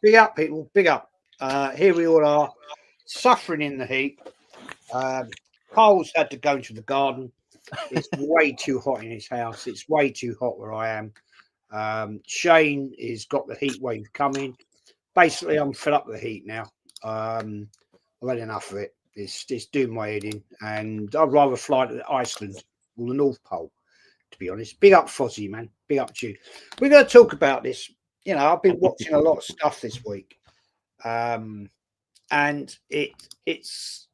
Big up, people. Big up. Here we all are, suffering in the heat. Carl's had to go into the garden. It's way too hot in his house. It's way too hot where I am. Shane has got the heat wave coming. Basically, I'm fed up with the heat now. I've had enough of it. It's doing my head in, and I'd rather fly to Iceland or the North Pole, to be honest. Big up, Fozzie, man. Big up to you. We're going to talk about this. You know, I've been watching a lot of stuff this week, and it's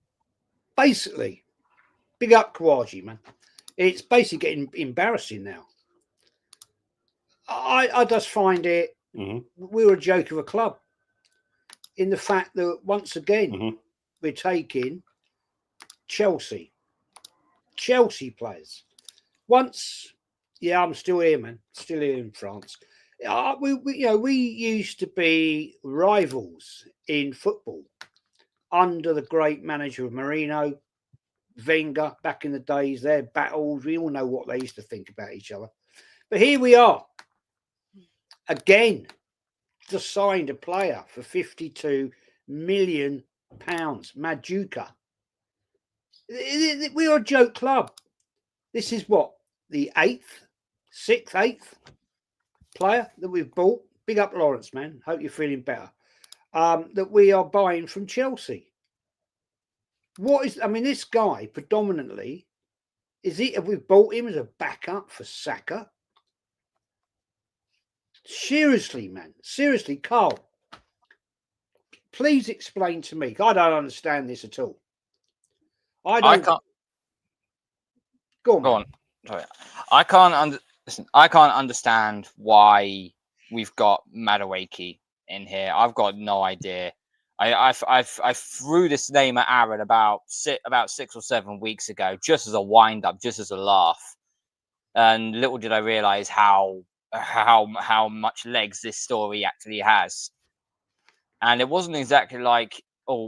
basically big up Kawaji, man. It's basically getting embarrassing now. I just find it. We're a joke of a club in the fact that once again we're taking Chelsea players. Once, yeah, I'm still here, man. Still here in France. We used to be rivals in football under the great manager of Marino, Wenger, back in the days. Their battles, we all know what they used to think about each other. But here we are again. Just signed a player for £52 million, Maduka. We are a joke club. This is what, the sixth, eighth player that we've bought. Big up Lawrence, man. Hope you're feeling better. That we are buying from Chelsea. This guy predominantly, have we bought him as a backup for Saka? Seriously, man. Seriously, Carl. Please explain to me. I don't understand this at all. I can't. Go on. Sorry. I can't understand why we've got Madueke in here. I've got no idea. I threw this name at Aaron about 6 or 7 weeks ago, just as a wind up, just as a laugh, and little did I realize how much legs this story actually has. And it wasn't exactly like,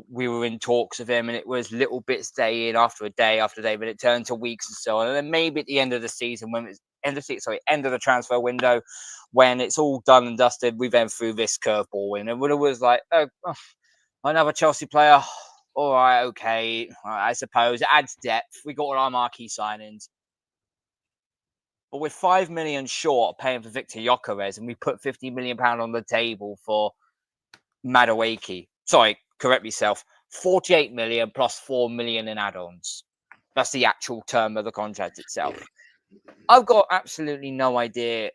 we were in talks with him and it was little bits day in after day, but it turned to weeks and so on. And then maybe at the end of the season, end of the transfer window, when it's all done and dusted, we then threw this curveball in. And it was like, another Chelsea player. All right, okay. I suppose it adds depth. We got all our marquee signings. But we're 5 million short of paying for Victor Gyokeres, and we put £50 million on the table for Madueke. Sorry, correct myself. 48 million plus 4 million in add-ons. That's the actual term of the contract itself. I've got absolutely no idea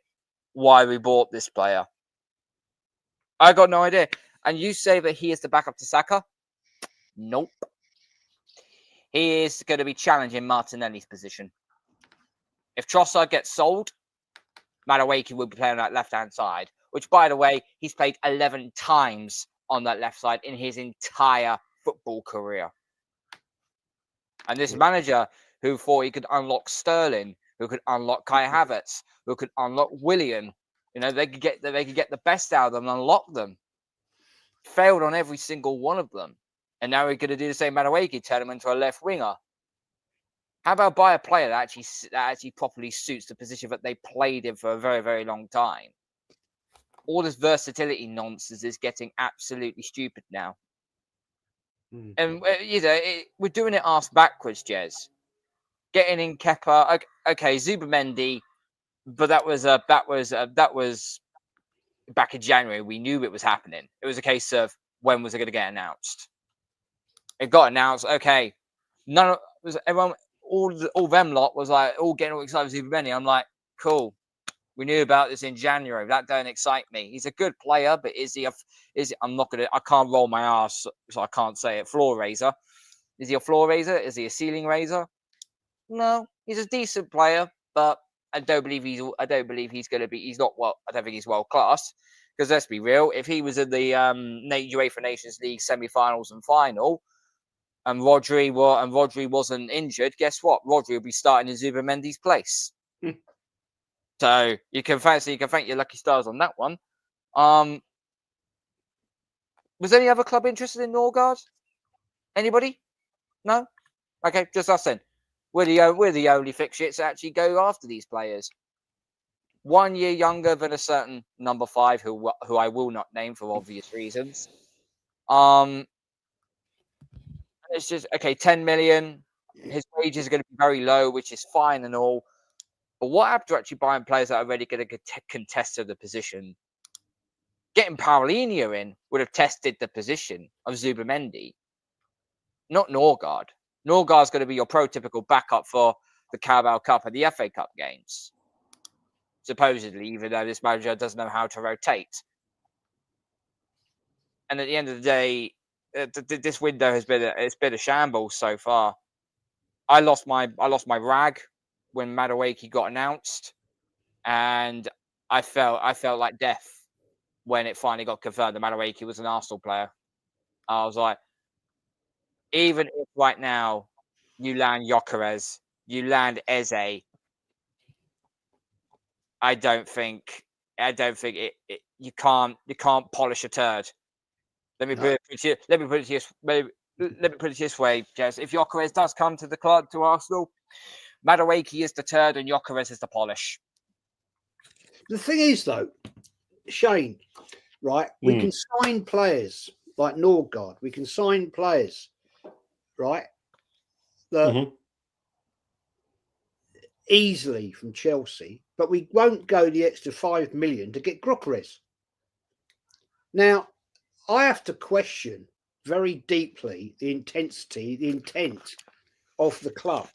why we bought this player. I got no idea. And you say that he is the backup to Saka? Nope. He is going to be challenging Martinelli's position. If Trossard gets sold, Madueke will be playing on that left-hand side, which, by the way, he's played 11 times on that left side in his entire football career. And this manager who thought he could unlock Sterling, who could unlock Kai Havertz, who could unlock Willian, they could get the best out of them and unlock them. Failed on every single one of them. And now we're going to do the same Madueke, turn him into a left winger. How about buy a player that actually properly suits the position that they played in for a very, very long time? All this versatility nonsense is getting absolutely stupid now. And we're doing it arse backwards, Jez. Getting in Kepa, okay, Zubimendi, but that was back in January. We knew it was happening. It was a case of when was it going to get announced? It got announced. Okay, all them lot was like all getting all excited with Zubimendi. I'm like, cool. We knew about this in January. That don't excite me. He's a good player, but is he? I can't roll my ass, so I can't say it. Floor raiser. Is he a floor raiser? Is he a ceiling raiser? No, he's a decent player, but I don't believe he's going to be. He's not well. I don't think he's world class. Because let's be real, if he was in the UEFA Nations League semi-finals and final, and Rodri wasn't injured, guess what? Rodri will be starting in Zubimendi's place. So you can thank your lucky stars on that one. Was any other club interested in Norgard? Anybody? No? Okay, just us then. We're the only fixtures that actually go after these players. 1 year younger than a certain number 5 who I will not name for obvious reasons. It's just okay, 10 million. His wages are going to be very low, which is fine and all. But what happened to actually buying players that are already going to contest the position? Getting Paulinho in would have tested the position of Zubamendi, not Norgard. Norgard's going to be your prototypical backup for the Carabao Cup and the FA Cup games, supposedly, even though this manager doesn't know how to rotate. And at the end of the day, this window has been a shambles so far. I lost my rag when Madueke got announced, and I felt like death when it finally got confirmed that Madueke was an Arsenal player. I was like, even if right now you land Gyokeres, you land Eze, I don't think it you can't polish a turd. Let me put it this way, Jez. If Gyokeres does come to the club, to Arsenal, Madueke is the turd and Gyokeres is the polish. The thing is, though, Shane, right? We can sign players like Norgard. We can sign players, right? That easily from Chelsea, but we won't go the extra 5 million to get Gyokeres. Now, I have to question very deeply the intent of the club.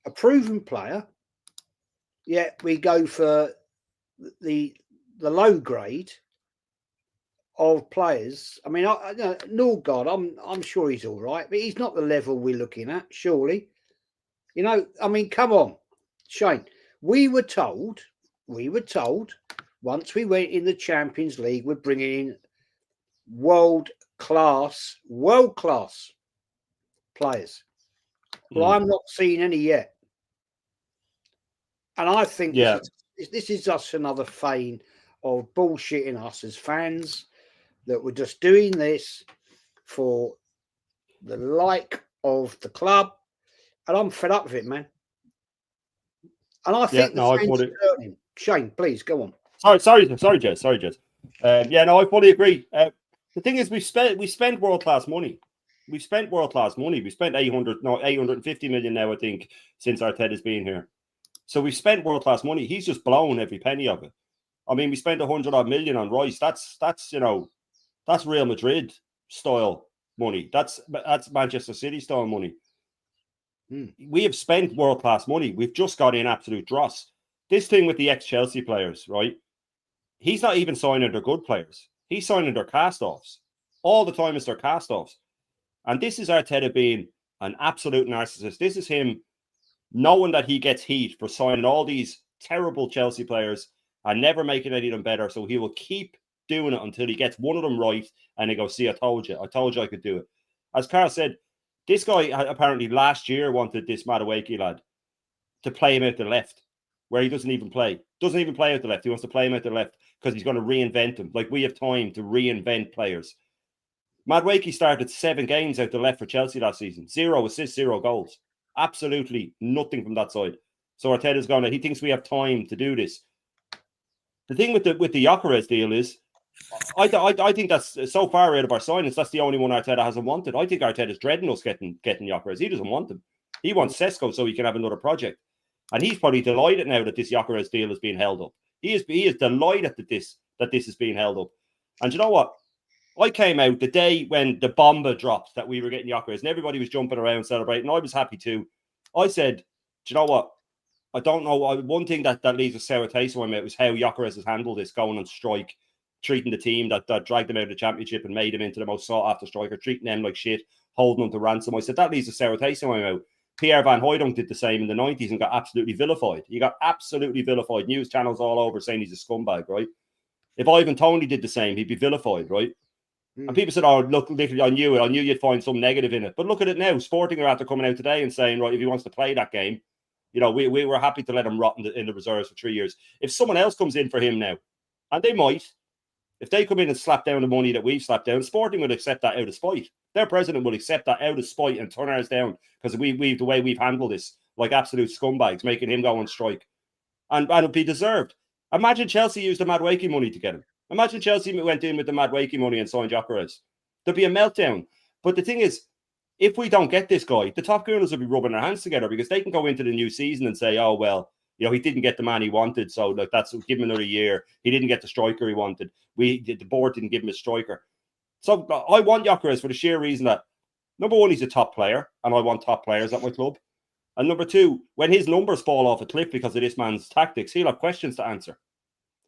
A proven player, yet we go for the low grade of players. I mean, Norgard, I'm sure he's all right, but he's not the level we're looking at, surely. You know, I mean, come on, Shane. We were told once we went in the Champions League, we're bringing in world class players. Well, I'm not seeing any yet, and I think this is just another feign of bullshitting us as fans, that we're just doing this for the like of the club, and I'm fed up with it, man. And I think the fans are hurting. Shane, please go on. Sorry, Jez. I fully agree. The thing is, we spent world class money. We spent 850 million now, I think, since Arteta's been here. So we spent world class money. He's just blown every penny of it. I mean, we spent 100 odd million on Rice. That's Real Madrid style money. That's Manchester City style money. We have spent world class money. We've just got in absolute dross. This thing with the ex-Chelsea players, right? He's not even signing their good players. He's signing their cast-offs. All the time it's their cast-offs. And this is Arteta being an absolute narcissist. This is him knowing that he gets heat for signing all these terrible Chelsea players and never making any of them better. So he will keep doing it until he gets one of them right and he goes, see, I told you I could do it. As Karl said, this guy apparently last year wanted this Madueke lad to play him out the left, where he doesn't even play. Doesn't even play out the left. He wants to play him out the left because he's going to reinvent him. Like, we have time to reinvent players. Madueke started 7 games out the left for Chelsea last season. 0 assists, 0 goals. Absolutely nothing from that side. So Arteta's gone, he thinks we have time to do this. The thing with the Gyokeres deal is, I think that's so far out of our signings. That's the only one Arteta hasn't wanted. I think Arteta's dreading us getting Gyokeres. He doesn't want them. He wants Sesko so he can have another project. And he's probably delighted now that this Gyokeres deal is being held up. He is delighted that this is being held up. And you know what? I came out the day when the bomba dropped that we were getting Gyokeres, and everybody was jumping around celebrating. I was happy too. I said, do you know what? I don't know. One thing that leaves a sour taste in my mouth was how Gyokeres has handled this, going on strike, treating the team that dragged them out of the championship and made him into the most sought-after striker, treating them like shit, holding them to ransom. I said, that leaves a sour taste in my mouth. Pierre Van Hooijdonk did the same in the 90s and got absolutely vilified. He got absolutely vilified. News channels all over saying he's a scumbag, right? If Ivan Toney did the same, he'd be vilified, right? And people said, oh, look, literally, I knew it. I knew you'd find some negative in it. But look at it now. Sporting are after coming out today and saying, right, if he wants to play that game, you know, we were happy to let him rot in the reserves for 3 years. If someone else comes in for him now, and they might, if they come in and slap down the money that we've slapped down, Sporting would accept that out of spite. Their president will accept that out of spite and turn ours down because we the way we've handled this, like absolute scumbags, making him go on strike. and it'd be deserved. Imagine Chelsea used the Madueke money to get him. Imagine Chelsea went in with the Madueke money and signed Gyokeres. There'd be a meltdown. But the thing is, if we don't get this guy, the top Gooners will be rubbing their hands together because they can go into the new season and say, oh, well, you know, he didn't get the man he wanted, so like that's give him another year. He didn't get the striker he wanted. The board didn't give him a striker. So I want Gyokeres for the sheer reason that, number one, he's a top player, and I want top players at my club. And number two, when his numbers fall off a cliff because of this man's tactics, he'll have questions to answer.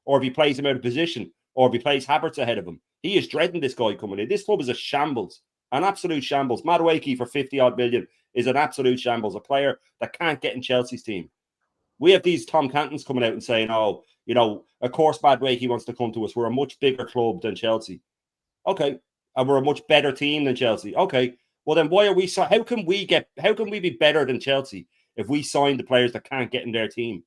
Or if he plays him out of position, or if he plays Havertz ahead of him. He is dreading this guy coming in. This club is a shambles, an absolute shambles. Madueke for 50-odd million is an absolute shambles, a player that can't get in Chelsea's team. We have these Tom Cantons coming out and saying, oh, you know, of course Madueke wants to come to us. We're a much bigger club than Chelsea. Okay. And we're a much better team than Chelsea. Okay. Well, then why are we how can we be better than Chelsea if we sign the players that can't get in their team?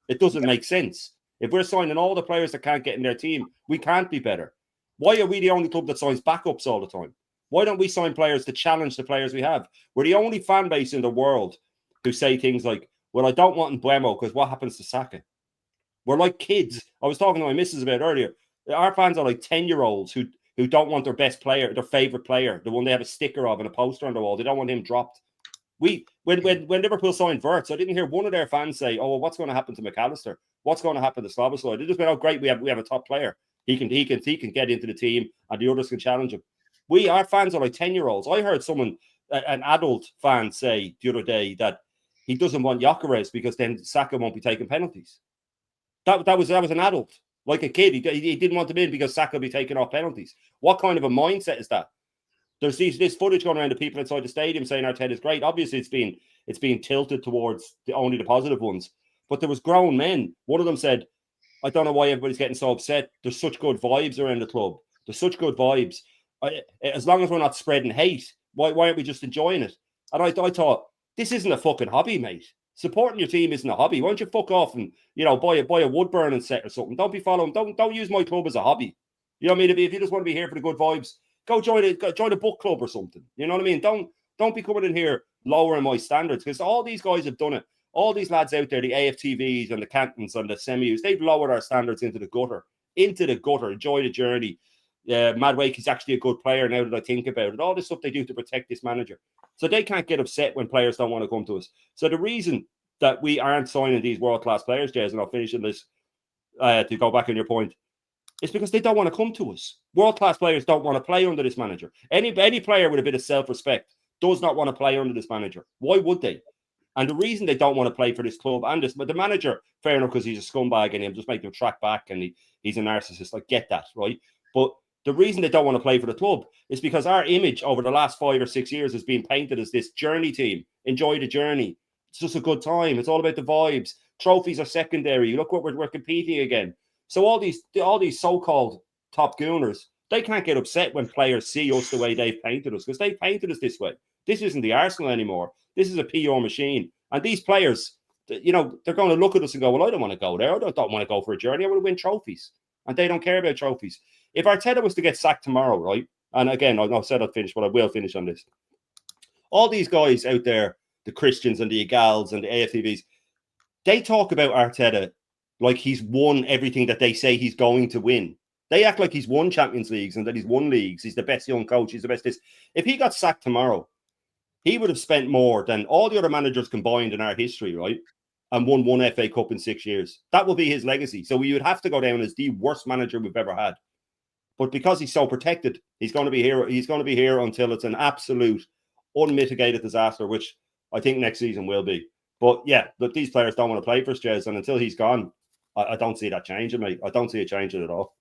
It doesn't make sense. If we're signing all the players that can't get in their team, we can't be better. Why are we the only club that signs backups all the time? Why don't we sign players to challenge the players we have? We're the only fan base in the world who say things like, well, I don't want Mbeumo because what happens to Saka? We're like kids. I was talking to my missus about earlier. Our fans are like 10-year-olds who don't want their best player, their favourite player, the one they have a sticker of and a poster on the wall. They don't want him dropped. When Liverpool signed Wirtz, I didn't hear one of their fans say, oh, well, what's going to happen to McAllister? What's going to happen to Szoboszlai? They just went, oh, great, we have a top player. He can get into the team and the others can challenge him. Our fans are like 10-year-olds. I heard an adult fan say the other day that he doesn't want Gyokeres because then Saka won't be taking penalties. That was an adult, like a kid. He didn't want him in because Saka will be taking off penalties. What kind of a mindset is that? There's this footage going around of people inside the stadium saying Arteta is great. Obviously, it's being tilted towards only the positive ones. But there was grown men. One of them said, I don't know why everybody's getting so upset. There's such good vibes around the club. There's such good vibes. As long as we're not spreading hate, why aren't we just enjoying it? And I thought, this isn't a fucking hobby, mate. Supporting your team isn't a hobby. Why don't you fuck off and, you know, buy a wood burning set or something? Don't be following. Don't use my club as a hobby. You know what I mean? If you just want to be here for the good vibes, go join a book club or something. You know what I mean? Don't be coming in here lowering my standards because all these guys have done it. All these lads out there, the AFTVs and the Cantons and the Semus, they've lowered our standards into the gutter. Enjoy the journey. Madueke is actually a good player now that I think about it. All this stuff they do to protect this manager. So they can't get upset when players don't want to come to us. So the reason that we aren't signing these world-class players, Jez, and I'll finish in this to go back on your point, is because they don't want to come to us. World-class players don't want to play under this manager. Any player with a bit of self-respect does not want to play under this manager. Why would they? And the reason they don't want to play for this club and this, but the manager, fair enough, because he's a scumbag and he'll just make them track back and he's a narcissist. I get that, right? But the reason they don't want to play for the club is because our image over the last 5 or 6 years has been painted as this journey team. Enjoy the journey. It's just a good time. It's all about the vibes. Trophies are secondary. Look what we're competing again. So all these so-called top gooners, they can't get upset when players see us the way they've painted us because they've painted us this way. This isn't the Arsenal anymore. This is a PR machine. And these players, you know, they're going to look at us and go, well, I don't want to go there. I don't want to go for a journey. I want to win trophies. And they don't care about trophies. If Arteta was to get sacked tomorrow, right? And again, I said I'd finish, but I will finish on this. All these guys out there, the Christians and the Igals and the AFTVs, they talk about Arteta like he's won everything that they say he's going to win. They act like he's won Champions Leagues and that he's won leagues. He's the best young coach. He's the best this. If he got sacked tomorrow, he would have spent more than all the other managers combined in our history, right? And won one FA Cup in 6 years. That will be his legacy. So we would have to go down as the worst manager we've ever had. But because he's so protected, he's going to be here. He's going to be here until it's an absolute unmitigated disaster, which I think next season will be. But yeah, look, these players don't want to play for us, Jez, and until he's gone, I don't see that changing, mate. I don't see it changing at all.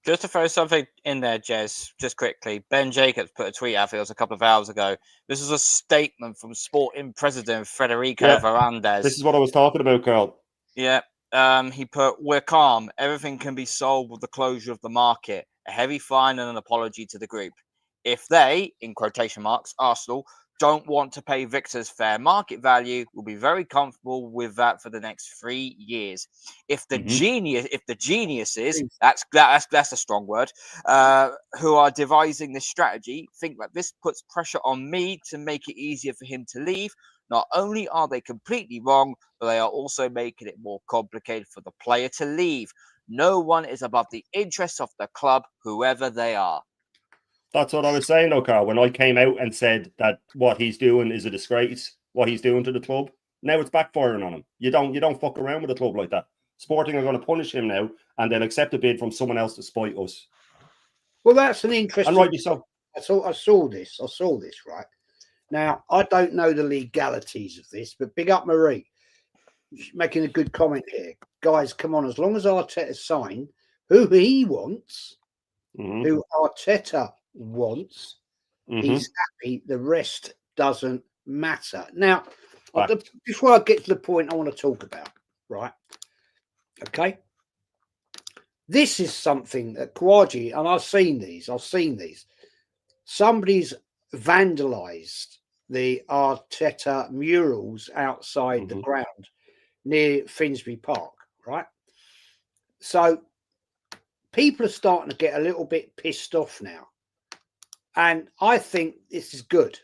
Just to throw something in there, Jez, just quickly. Ben Jacobs put a tweet out, I think it was a couple of hours ago. This is a statement from Sporting President Federico Varandas. This is what I was talking about, Karl. Yeah. He put, we're calm. Everything can be solved with the closure of the market. A heavy fine and an apology to the group. If they, in quotation marks, Arsenal, don't want to pay Victor's fair market value, we'll be very comfortable with that for the next 3 years. If the geniuses, that's a strong word, who are devising this strategy, think that this puts pressure on me to make it easier for him to leave, Not only are they completely wrong, but they are also making it more complicated for the player to leave. No one is above the interests of the club, whoever they are. That's what I was saying, though, Carl. When I came out and said that what he's doing is a disgrace, what he's doing to the club, now it's backfiring on him. You don't fuck around with a club like that. Sporting are going to punish him now, and they'll accept a bid from someone else to spite us. Well, that's an interesting. And rightly so. I saw this, right? Now, I don't know the legalities of this, but big up Marie. She's making a good comment here. Guys, come on, as long as Arteta signed who he wants, who Arteta wants, he's happy. The rest doesn't matter. Now, before I get to the point I want to talk about, right? Okay. This is something that Kouaji, and I've seen these. Somebody's vandalized the Arteta murals outside the ground near Finsbury Park, right? So people are starting to get a little bit pissed off now. And I think this is good.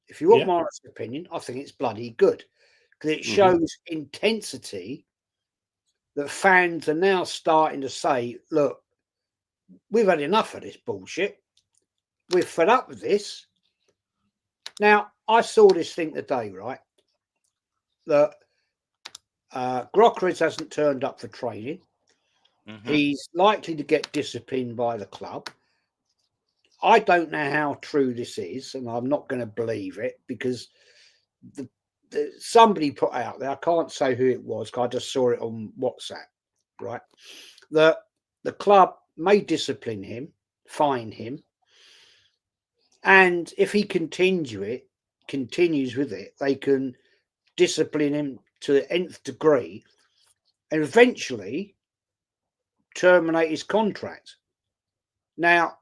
If you want my honest opinion, I think it's bloody good. Because it shows intensity that fans are now starting to say, look, we've had enough of this bullshit. We're fed up with this. Now, I saw this thing today, right? That Gyokeres hasn't turned up for training. He's likely to get disciplined by the club. I don't know how true this is, and I'm not going to believe it because somebody put out there, I can't say who it was, because I just saw it on WhatsApp, right? That the club may discipline him, fine him, and if he continues with it, they can discipline him to the nth degree and eventually terminate his contract. Now,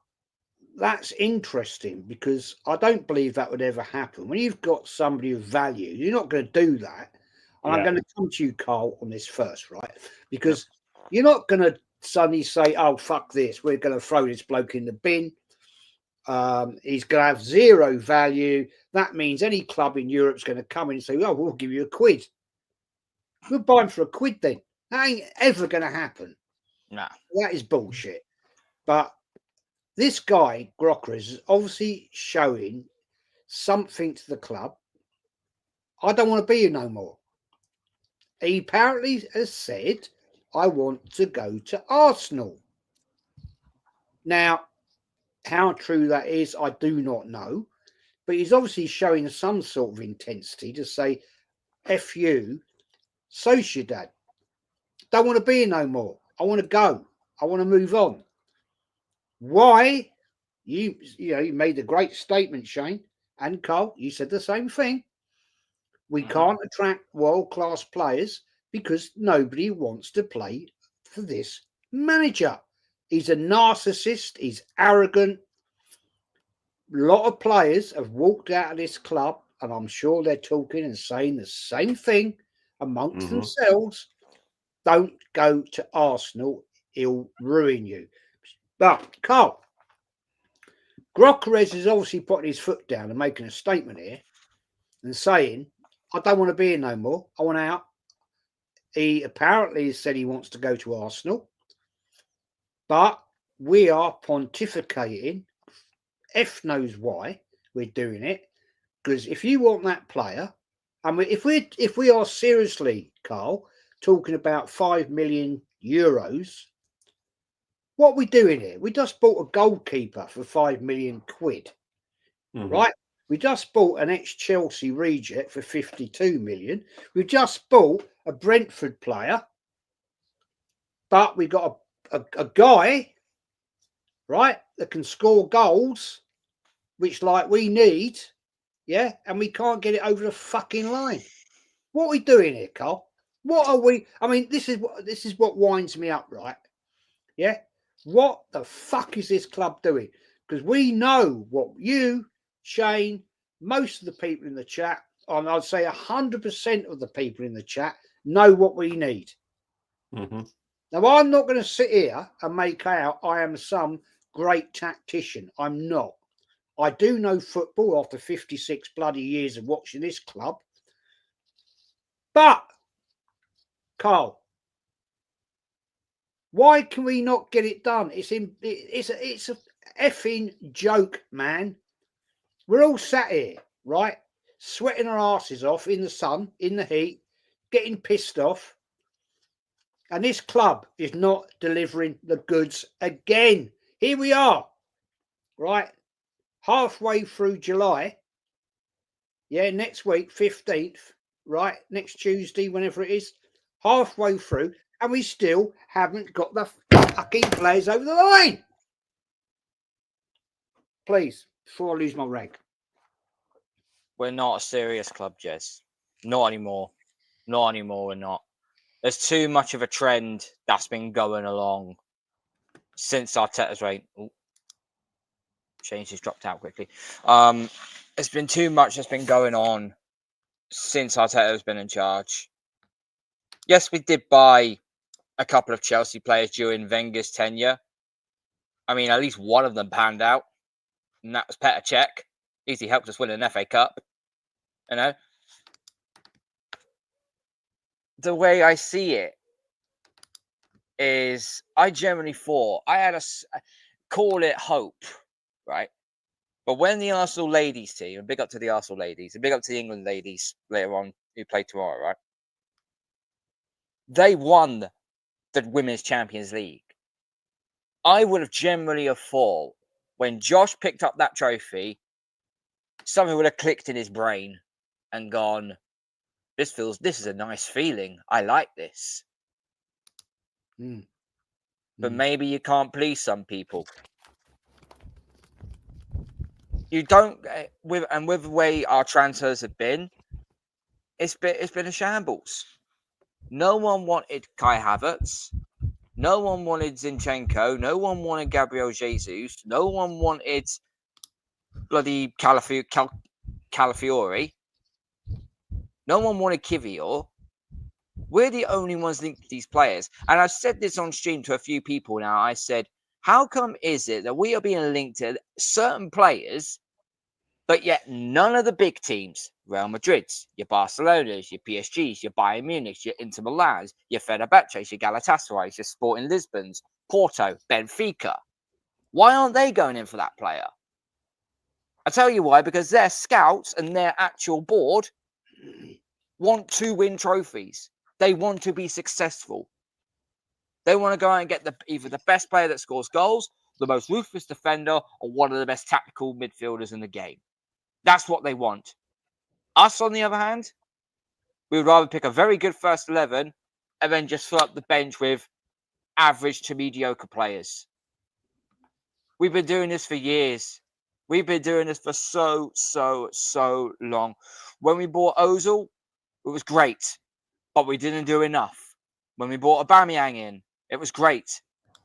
that's interesting because I don't believe that would ever happen. When you've got somebody of value, you're not going to do that. And I'm going to come to you, Karl, on this first, right? Because you're not going to suddenly say, oh, fuck this. We're going to throw this bloke in the bin. He's going to have zero value. That means any club in Europe is going to come in and say, oh, we'll give you £1. We'll buy him for £1 then. That ain't ever going to happen. No. That is bullshit. But this guy, Gyokeres, is obviously showing something to the club. I don't want to be here no more. He apparently has said, I want to go to Arsenal. Now, how true that is, I do not know. But he's obviously showing some sort of intensity to say, F you, Sociedad. Don't want to be here no more. I want to go. I want to move on. Why? You made a great statement, Shane, and Karl. You said the same thing. We can't attract world-class players because nobody wants to play for this manager. He's a narcissist. He's arrogant. A lot of players have walked out of this club, and I'm sure they're talking and saying the same thing amongst themselves. Don't go to Arsenal. He'll ruin you. But, Karl, Gyokeres is obviously putting his foot down and making a statement here and saying, I don't want to be here no more. I want out. He apparently said he wants to go to Arsenal. But we are pontificating. F knows why we're doing it. Because if you want that player, I mean, if we are seriously, Karl, talking about €5 million, what are we doing here? We just bought a goalkeeper for £5 million, right? We just bought an ex-Chelsea reject for 52 million. We just bought a Brentford player, but we got a guy, right, that can score goals, which like we need, yeah, and we can't get it over the fucking line. What are we doing here, Karl? What are we? I mean, this is what winds me up, right? Yeah. What the fuck is this club doing? Because we know what you, Shane, most of the people in the chat, and I'd say 100% of the people in the chat know what we need. Now, I'm not going to sit here and make out I am some great tactician. I'm not. I do know football after 56 bloody years of watching this club. But, Carl, why can we not get it done? It's a effing joke, man. We're all sat here, right, sweating our asses off in the sun, in the heat, getting pissed off. And this club is not delivering the goods again. Here we are, right, halfway through July. Yeah, next week, 15th, right, next Tuesday, whenever it is, halfway through, and we still haven't got the fucking players over the line. Please, before I lose my rag. We're not a serious club, Jez. Not anymore. Not anymore, we're not. There's too much of a trend that's been going along since Arteta's reign. Change has dropped out quickly. There's been too much that's been going on since Arteta has been in charge. Yes, we did buy a couple of Chelsea players during Wenger's tenure. I mean, at least one of them panned out, and that was Petr Cech. At least he helped us win an FA Cup. You know, the way I see it is, I generally thought I had call it hope, right? But when the Arsenal ladies team, and big up to the Arsenal ladies, and big up to the England ladies later on who play tomorrow, right? They won the Women's Champions League. I would have generally have thought when Josh picked up that trophy, something would have clicked in his brain and gone, this is a nice feeling. I like this. But maybe you can't please some people. You don't, with the way our transfers have been, it's been a shambles. No one wanted Kai Havertz. No one wanted Zinchenko. No one wanted Gabriel Jesus. No one wanted bloody Calafiori. No one wanted Kivior. We're the only ones linked to these players. And I've said this on stream to a few people now. I said, how come is it that we are being linked to certain players, but yet none of the big teams, Real Madrid's, your Barcelona's, your PSG's, your Bayern Munich's, your Inter Milan's, your Fenerbahce's, your Galatasaray's, your Sporting Lisbon's, Porto, Benfica, why aren't they going in for that player? I tell you why, because their scouts and their actual board want to win trophies. They want to be successful. They want to go out and get either the best player that scores goals, the most ruthless defender, or one of the best tactical midfielders in the game. That's what they want. Us, on the other hand, we would rather pick a very good first 11 and then just fill up the bench with average to mediocre players. We've been doing this for years. We've been doing this for so long. When we bought Ozil, it was great, but we didn't do enough. When we bought Aubameyang in, it was great,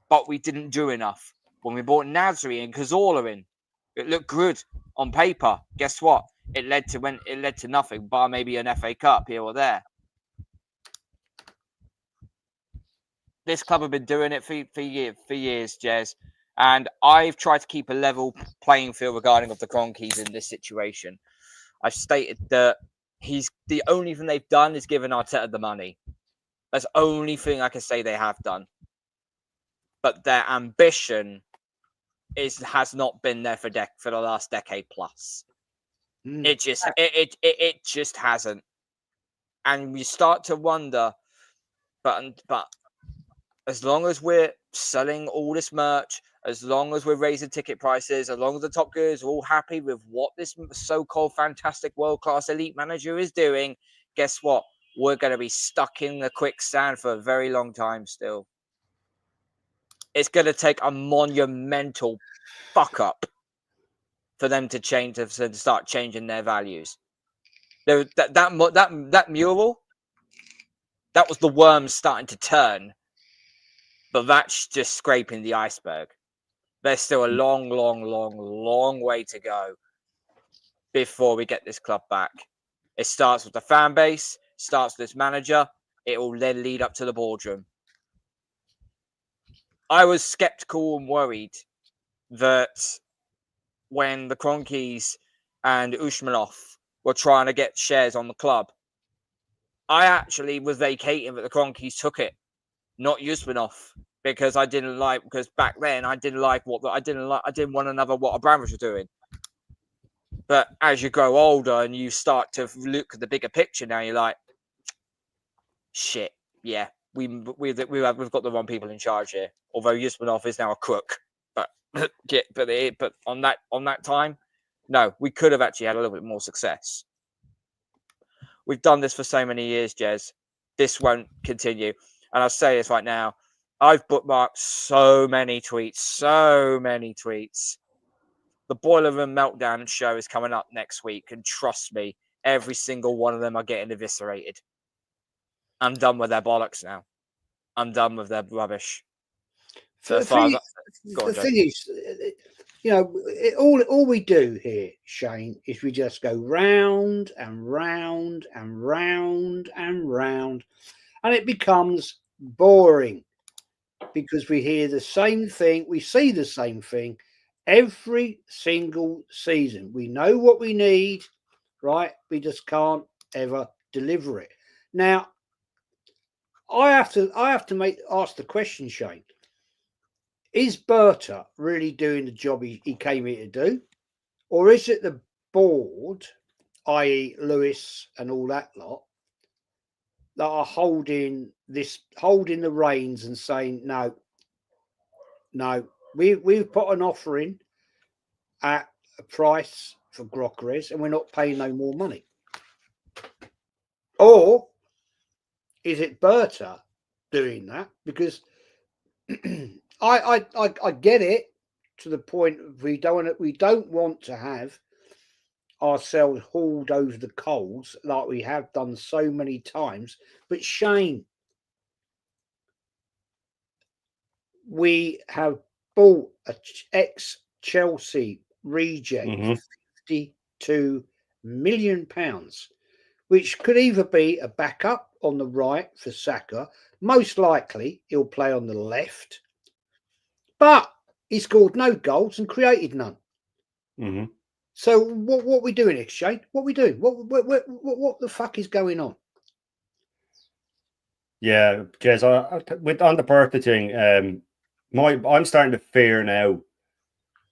but we didn't do enough. When we bought Nasri and Cazorla in, it looked good on paper. Guess what? It led to nothing, bar maybe an FA Cup here or there. This club have been doing it for years, Jez. And I've tried to keep a level playing field regarding of the Cronkies in this situation. I've stated that the only thing they've done is given Arteta the money. That's the only thing I can say they have done. But their ambition has not been there for the last decade plus. It just hasn't. And we start to wonder, but as long as we're selling all this merch, as long as we're raising ticket prices, as long as the top gears are all happy with what this so-called fantastic world-class elite manager is doing, guess what? We're going to be stuck in the quicksand for a very long time still. It's going to take a monumental fuck-up for them to change, to start changing their values. That mural, that was the worms starting to turn. But that's just scraping the iceberg. There's still a long way to go before we get this club back. It starts with the fan base, starts with this manager. It will then lead up to the boardroom. I was skeptical and worried that when the Cronkies and Usmanov were trying to get shares on the club, I actually was vacating, but the Cronkies took it, not Usmanov, because because back then I didn't want another what Abramovich was doing. But as you grow older and you start to look at the bigger picture, now you're like, shit, yeah, we've got the wrong people in charge here. Although Usmanov is now a crook, but on that time, no, we could have actually had a little bit more success. We've done this for so many years, Jez. This won't continue. And I'll say this right now. I've bookmarked so many tweets. The Boiler Room Meltdown show is coming up next week. And trust me, every single one of them are getting eviscerated. I'm done with their bollocks now. I'm done with their rubbish. The thing is, all we do here, Shane, is we just go round and round and round and round, and it becomes boring because we hear the same thing, we see the same thing every single season. We know what we need, right? We just can't ever deliver it. Now, I have to ask the question, Shane. Is Berta really doing the job he came here to do? Or is it the board, i.e. Lewis and all that lot, that are holding the reins and saying, no, we've put an offer in at a price for Gyokeres and we're not paying no more money? Or is it Berta doing that? Because I get it to the point of we don't want to have ourselves hauled over the coals like we have done so many times. But Shane, we have bought a ex-Chelsea reject for £52 million, which could either be a backup on the right for Saka. Most likely he'll play on the left. But he scored no goals and created none. Mm-hmm. So what we doing here, Shane? What we doing? What the fuck is going on? Yeah, Jez, on the Bertha thing, I'm starting to fear now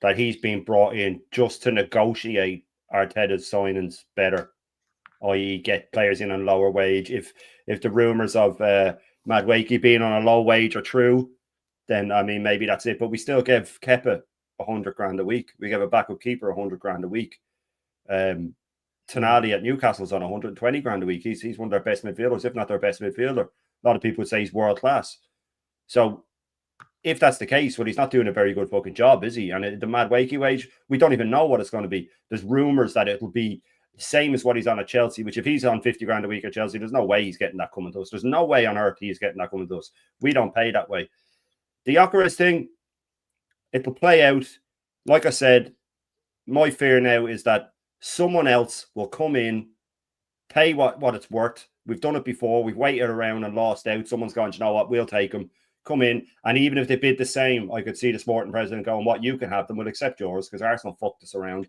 that he's been brought in just to negotiate Arteta's signings better, i.e. get players in on lower wage. If the rumours of Madueke being on a low wage are true, then I mean maybe that's it. But we still give Kepa 100 grand a week. We give a backup keeper 100 grand a week. Tonali at Newcastle's on 120 grand a week. He's one of their best midfielders, if not their best midfielder. A lot of people would say he's world class. So if that's the case, well, he's not doing a very good fucking job, is he? And the Madueke wage, we don't even know what it's going to be. There's rumours that it'll be the same as what he's on at Chelsea, which if he's on 50 grand a week at Chelsea, there's no way he's getting that coming to us. There's no way on earth he's getting that coming to us. We don't pay that way. The Gyokeres thing, it'll play out. Like I said, my fear now is that someone else will come in, pay what it's worth. We've done it before. We've waited around and lost out. Someone's gone, you know what, we'll take them. Come in. And even if they bid the same, I could see the sporting president going, what you can have them, we'll accept yours because Arsenal fucked us around.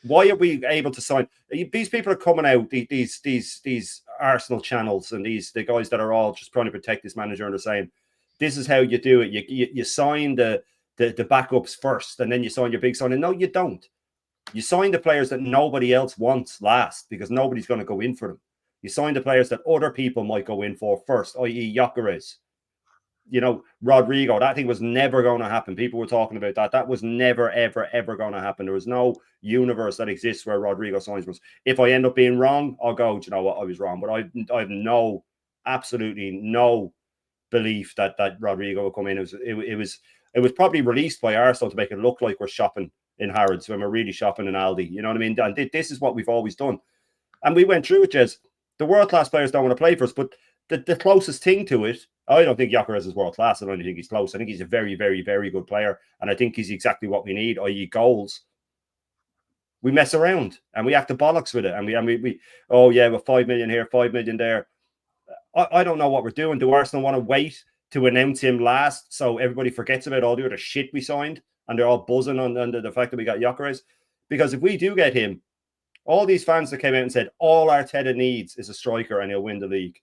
Why are we able to sign? These people are coming out, these Arsenal channels and the guys that are all just trying to protect this manager and they're saying, this is how you do it. You sign the backups first and then you sign your big signing. No, you don't. You sign the players that nobody else wants last because nobody's going to go in for them. You sign the players that other people might go in for first, i.e. Gyokeres. Rodrigo, that thing was never going to happen. People were talking about that. That was never, ever, ever going to happen. There was no universe that exists where Rodrigo signs for us. If I end up being wrong, I'll go, do you know what, I was wrong. But I have absolutely no belief that Rodrigo will come in. It was probably released by Arsenal to make it look like we're shopping in Harrods when we're really shopping in Aldi. You know what I mean? And this is what we've always done. And we went through it, Jez. The world-class players don't want to play for us, but the closest thing to it, I don't think Gyokeres is world-class. I don't think he's close. I think he's a very, very, very good player. And I think he's exactly what we need, i.e. goals. We mess around and we have to bollocks with it. And we we're 5 million here, 5 million there. I don't know what we're doing. Do Arsenal want to wait to announce him last so everybody forgets about all the other shit we signed and they're all buzzing on the fact that we got Gyokeres? Because if we do get him, All these fans that came out and said, all Arteta needs is a striker and he'll win the league.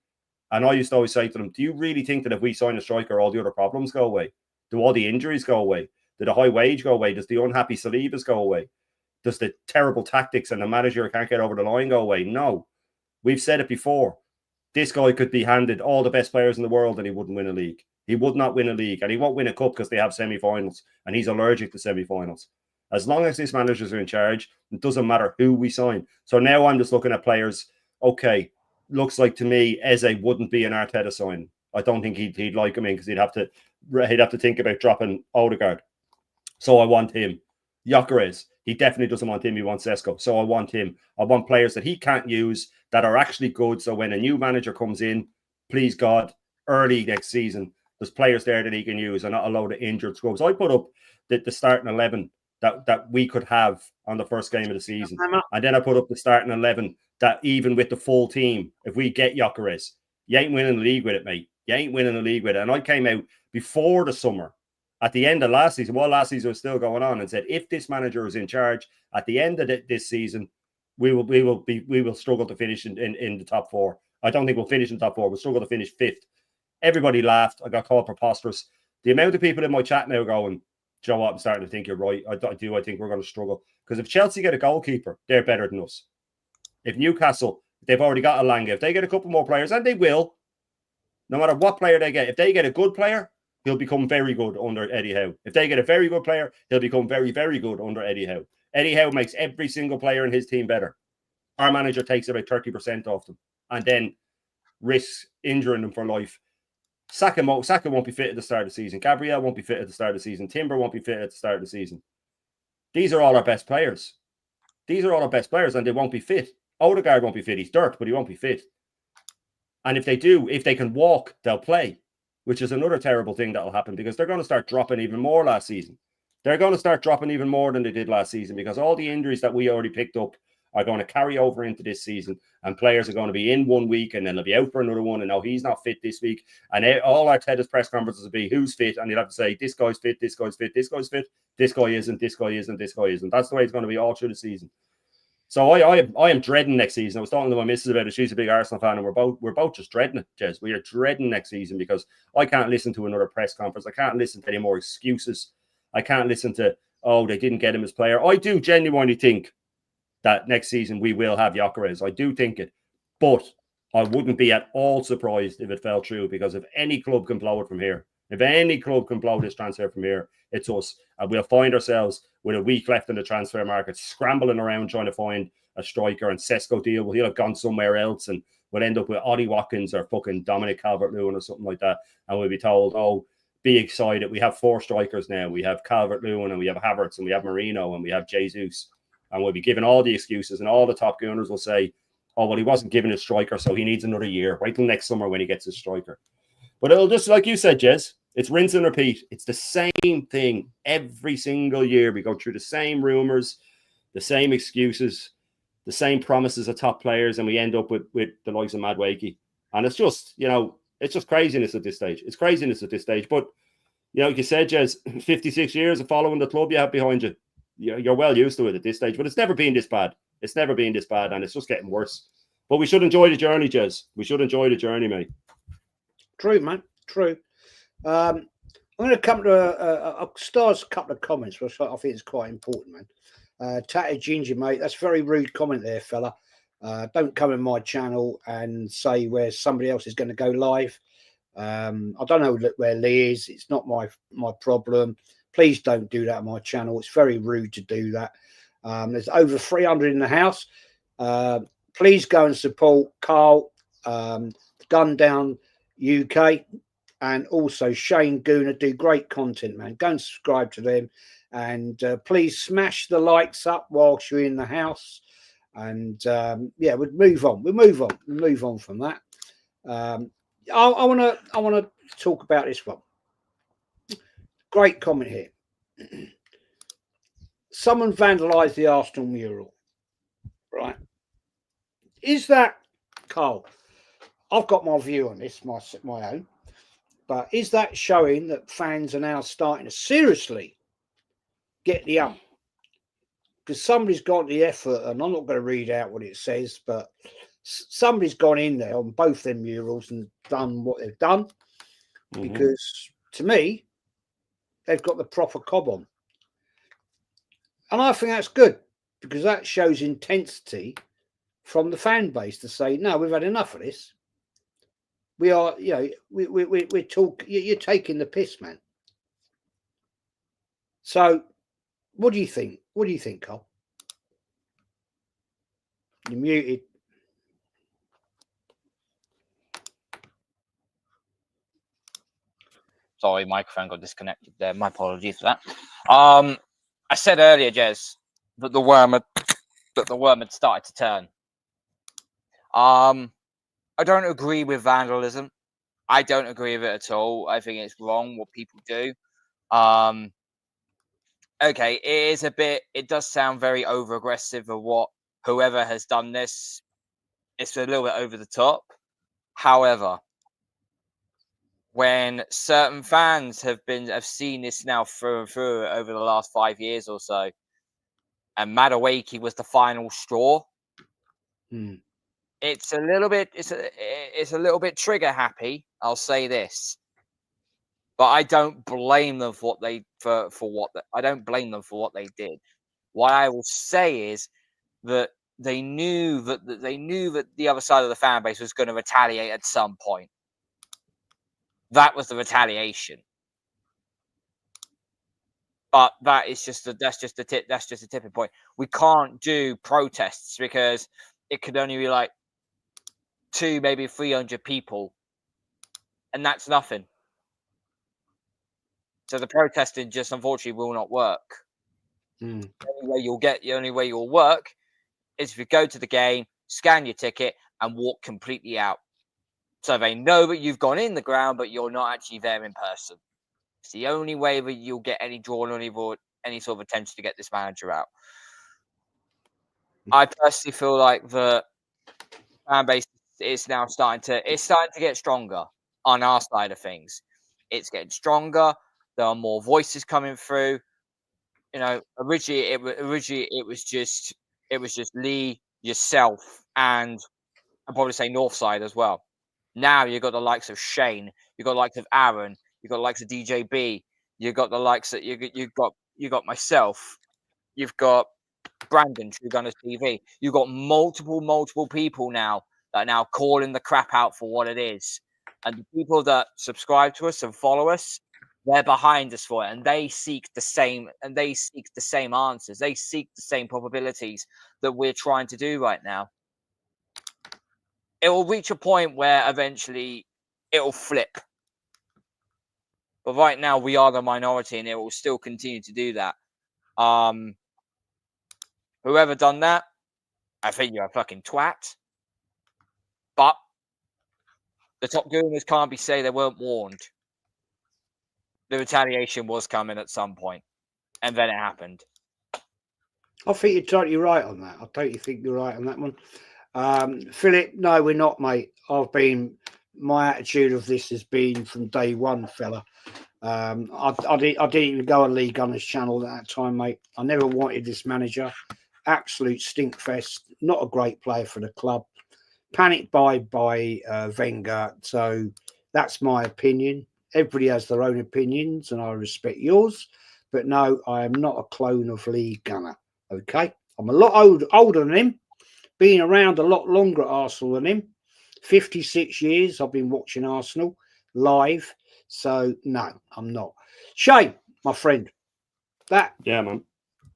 And I used to always say to them, do you really think that if we sign a striker, all the other problems go away? Do all the injuries go away? Do the high wage go away? Does the unhappy Salibas go away? Does the terrible tactics and the manager can't get over the line go away? No. We've said it before. This guy could be handed all the best players in the world and he wouldn't win a league. He would not win a league, and he won't win a cup because they have semi-finals, and he's allergic to semi-finals. As long as these managers are in charge, it doesn't matter who we sign. So now I'm just looking at players. Okay, looks like to me Eze wouldn't be an Arteta sign. I don't think he'd like him in because he'd have to think about dropping Odegaard. So I want him. Gyokeres, he definitely doesn't want him. He wants Sesko. So I want him. I want players that he can't use that are actually good. So when a new manager comes in, please God, early next season, there's players there that he can use and not a load of injured scrubs. I put up the starting 11 that we could have on the first game of the season. And then I put up the starting 11 that even with the full team, if we get Gyokeres, you ain't winning the league with it, mate. You ain't winning the league with it. And I came out before the summer, at the end of last season, while last season was still going on, and said, if this manager is in charge at the end of this season, we will struggle to finish in the top four. I don't think we'll finish in the top four. We'll struggle to finish fifth. Everybody laughed. I got called preposterous. The amount of people in my chat now going, Joe, what, I'm starting to think you're right. I think we're going to struggle. Because if Chelsea get a goalkeeper, they're better than us. If Newcastle, they've already got Elanga. If they get a couple more players, and they will, no matter what player they get, if they get a good player, he'll become very good under Eddie Howe. If they get a very good player, he'll become very, very good under Eddie Howe. Eddie Howe makes every single player in his team better. Our manager takes about 30% off them and then risks injuring them for life. Saka won't be fit at the start of the season. Gabriel won't be fit at the start of the season. Timber won't be fit at the start of the season. These are all our best players. These are all our best players, and they won't be fit. Odegaard won't be fit. He's dirt, but he won't be fit. And if they do, if they can walk, they'll play, which is another terrible thing that will happen because they're going to start dropping even more last season. They're going to start dropping even more than they did last season because all the injuries that we already picked up are going to carry over into this season, and players are going to be in 1 week and then they'll be out for another one, and now he's not fit this week, and all Arteta's press conferences will be who's fit, and he'll have to say this guy's fit, this guy's fit, this guy's fit, this guy isn't, this guy isn't, this guy isn't. That's the way it's going to be all through the season. So I am dreading next season. I was talking to my missus about it. She's a big Arsenal fan, and we're both just dreading it, Jez. We are dreading next season because I can't listen to another press conference. I can't listen to any more excuses. I can't listen to, oh, they didn't get him as player. I do genuinely think that next season we will have Gyokeres. I do think it. But I wouldn't be at all surprised if it fell through, because if any club can blow it from here, if any club can blow this transfer from here, it's us. And we'll find ourselves with a week left in the transfer market, scrambling around trying to find a striker, and Sesko deal. Well, he'll have gone somewhere else, and we'll end up with Ollie Watkins or fucking Dominic Calvert-Lewin or something like that. And we'll be told, oh, be excited. We have 4 strikers now. We have Calvert-Lewin, and we have Havertz, and we have Marino, and we have Jesus. And we'll be given all the excuses, and all the top Gunners will say, oh, well, he wasn't given a striker, so he needs another year. Wait till next summer when he gets his striker. But it'll just, like you said, Jez, it's rinse and repeat. It's the same thing every single year. We go through the same rumours, the same excuses, the same promises of top players, and we end up with the likes of Madueke. And it's just, it's just craziness at this stage. It's craziness at this stage. But, like you said, Jez, 56 years of following the club you have behind you. You're well used to it at this stage, but it's never been this bad. It's never been this bad, and it's just getting worse. But we should enjoy the journey, Jez. We should enjoy the journey, mate. True, man. True. I'm going to come to a couple of comments, which I think is quite important, man. Tatted Ginger, mate. That's a very rude comment there, fella. Don't come in my channel and say where somebody else is going to go live. I don't know where Lee is. It's not my problem. Please don't do that on my channel. It's very rude to do that. There's over 300 in the house. Please go and support Karl Gunned Down UK and also Shane Gooner. Do great content, man. Go and subscribe to them. And please smash the likes up whilst you're in the house. And we'll move on. We'll move on from that. I want to talk about this one. Great comment here. Someone vandalised the Arsenal mural, right? Is that, Karl? I've got my view on this, my own. But is that showing that fans are now starting to seriously get the because somebody's got the effort, and I'm not going to read out what it says, but somebody's gone in there on both them murals and done what they've done. Because to me, they've got the proper cob on. And I think that's good, because that shows intensity from the fan base to say, no, we've had enough of this. We are, you know, we're talking, you're taking the piss, man. So what do you think? What do you think, Karl? You're muted. Sorry, microphone got disconnected there. My apologies for that. I said earlier, Jez, that the worm had started to turn. I don't agree with vandalism. I don't agree with it at all. I think it's wrong what people do. Okay, it does sound very over aggressive of what whoever has done this. It's a little bit over the top. However, when certain fans have seen this now through and through over the last 5 years or so, and Madueke was the final straw. It's a little bit trigger happy. I'll say this, but I don't blame them for I don't blame them for what they did. What I will say is that they knew that the other side of the fan base was going to retaliate at some point. That was the retaliation. But that's just a tipping point. We can't do protests because it could only be like 200, maybe 300 people, and that's nothing. So the protesting just unfortunately will not work. The only way you'll work is if you go to the game, scan your ticket, and walk completely out. So they know that you've gone in the ground, but you're not actually there in person. It's the only way that you'll get any draw on any sort of attention to get this manager out. I personally feel like the fan base is now starting to get stronger on our side of things. It's getting stronger. There are more voices coming through. You know, originally it was just Lee, yourself, and I'd probably say Northside as well. Now you've got the likes of Shane, you've got the likes of Aaron, you've got the likes of DJB, you've got the likes of you got myself, you've got Brandon, True Gunners TV. You've got multiple people now that are now calling the crap out for what it is. And the people that subscribe to us and follow us, they're behind us for it. And they seek the same answers. They seek the same probabilities that we're trying to do right now. It will reach a point where eventually it will flip. But right now we are the minority and it will still continue to do that. Whoever done that, I think you're a fucking twat. But the top gooners can't be say they weren't warned. The retaliation was coming at some point, and then it happened. I think you're totally right on that. I totally think you're right on that one. Philip, no, we're not, mate. My attitude of this has been from day one, fella. I didn't even go on Lee Gunner's channel at that time, mate. I never wanted this manager. Absolute stinkfest. Not a great player for the club. Panicked by Wenger. So that's my opinion. Everybody has their own opinions, and I respect yours. But no, I am not a clone of Lee Gunner. Okay, I'm a lot older than him. Been around a lot longer at Arsenal than him. 56 years I've been watching Arsenal live. So no, I'm not. Shane, my friend, man.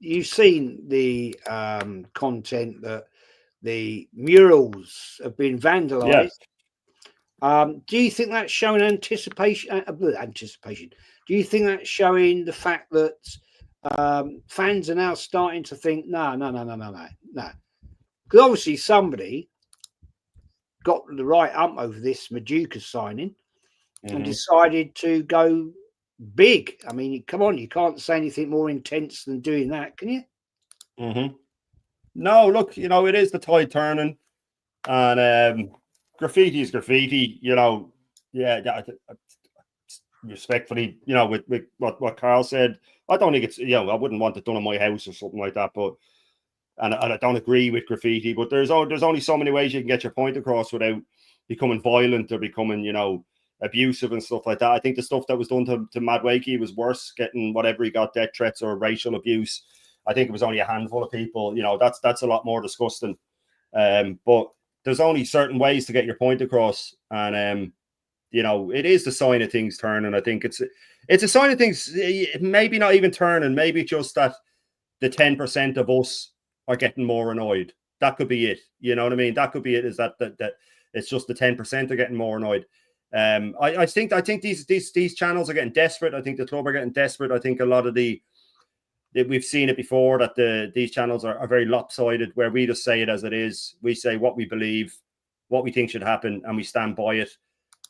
You've seen the content that the murals have been vandalized. Do you think that's showing anticipation? Do you think that's showing the fact that fans are now starting to think, no? Because obviously somebody got the right ump over this Madueke signing and decided to go big. I mean, come on, you can't say anything more intense than doing that, can you? No, look, you know, it is the tide turning, and graffiti is graffiti, you know. Yeah, respectfully, you know, with what Karl said, I don't think it's, you know, I wouldn't want it done in my house or something like that, but and I don't agree with graffiti, but there's only so many ways you can get your point across without becoming violent or becoming, abusive and stuff like that. I think the stuff that was done to Madueke was worse, getting whatever he got, death threats or racial abuse. I think it was only a handful of people. That's a lot more disgusting. But there's only certain ways to get your point across, and it is the sign of things turning. I think it's a sign of things maybe not even turning, maybe just that the 10% of us are getting more annoyed. That could be it. You know what I mean? That could be it, is that it's just the 10% are getting more annoyed. I think these channels are getting desperate. I think the club are getting desperate. I think a lot of we've seen it before, that these channels are very lopsided, where we just say it as it is. We say what we believe, what we think should happen, and we stand by it.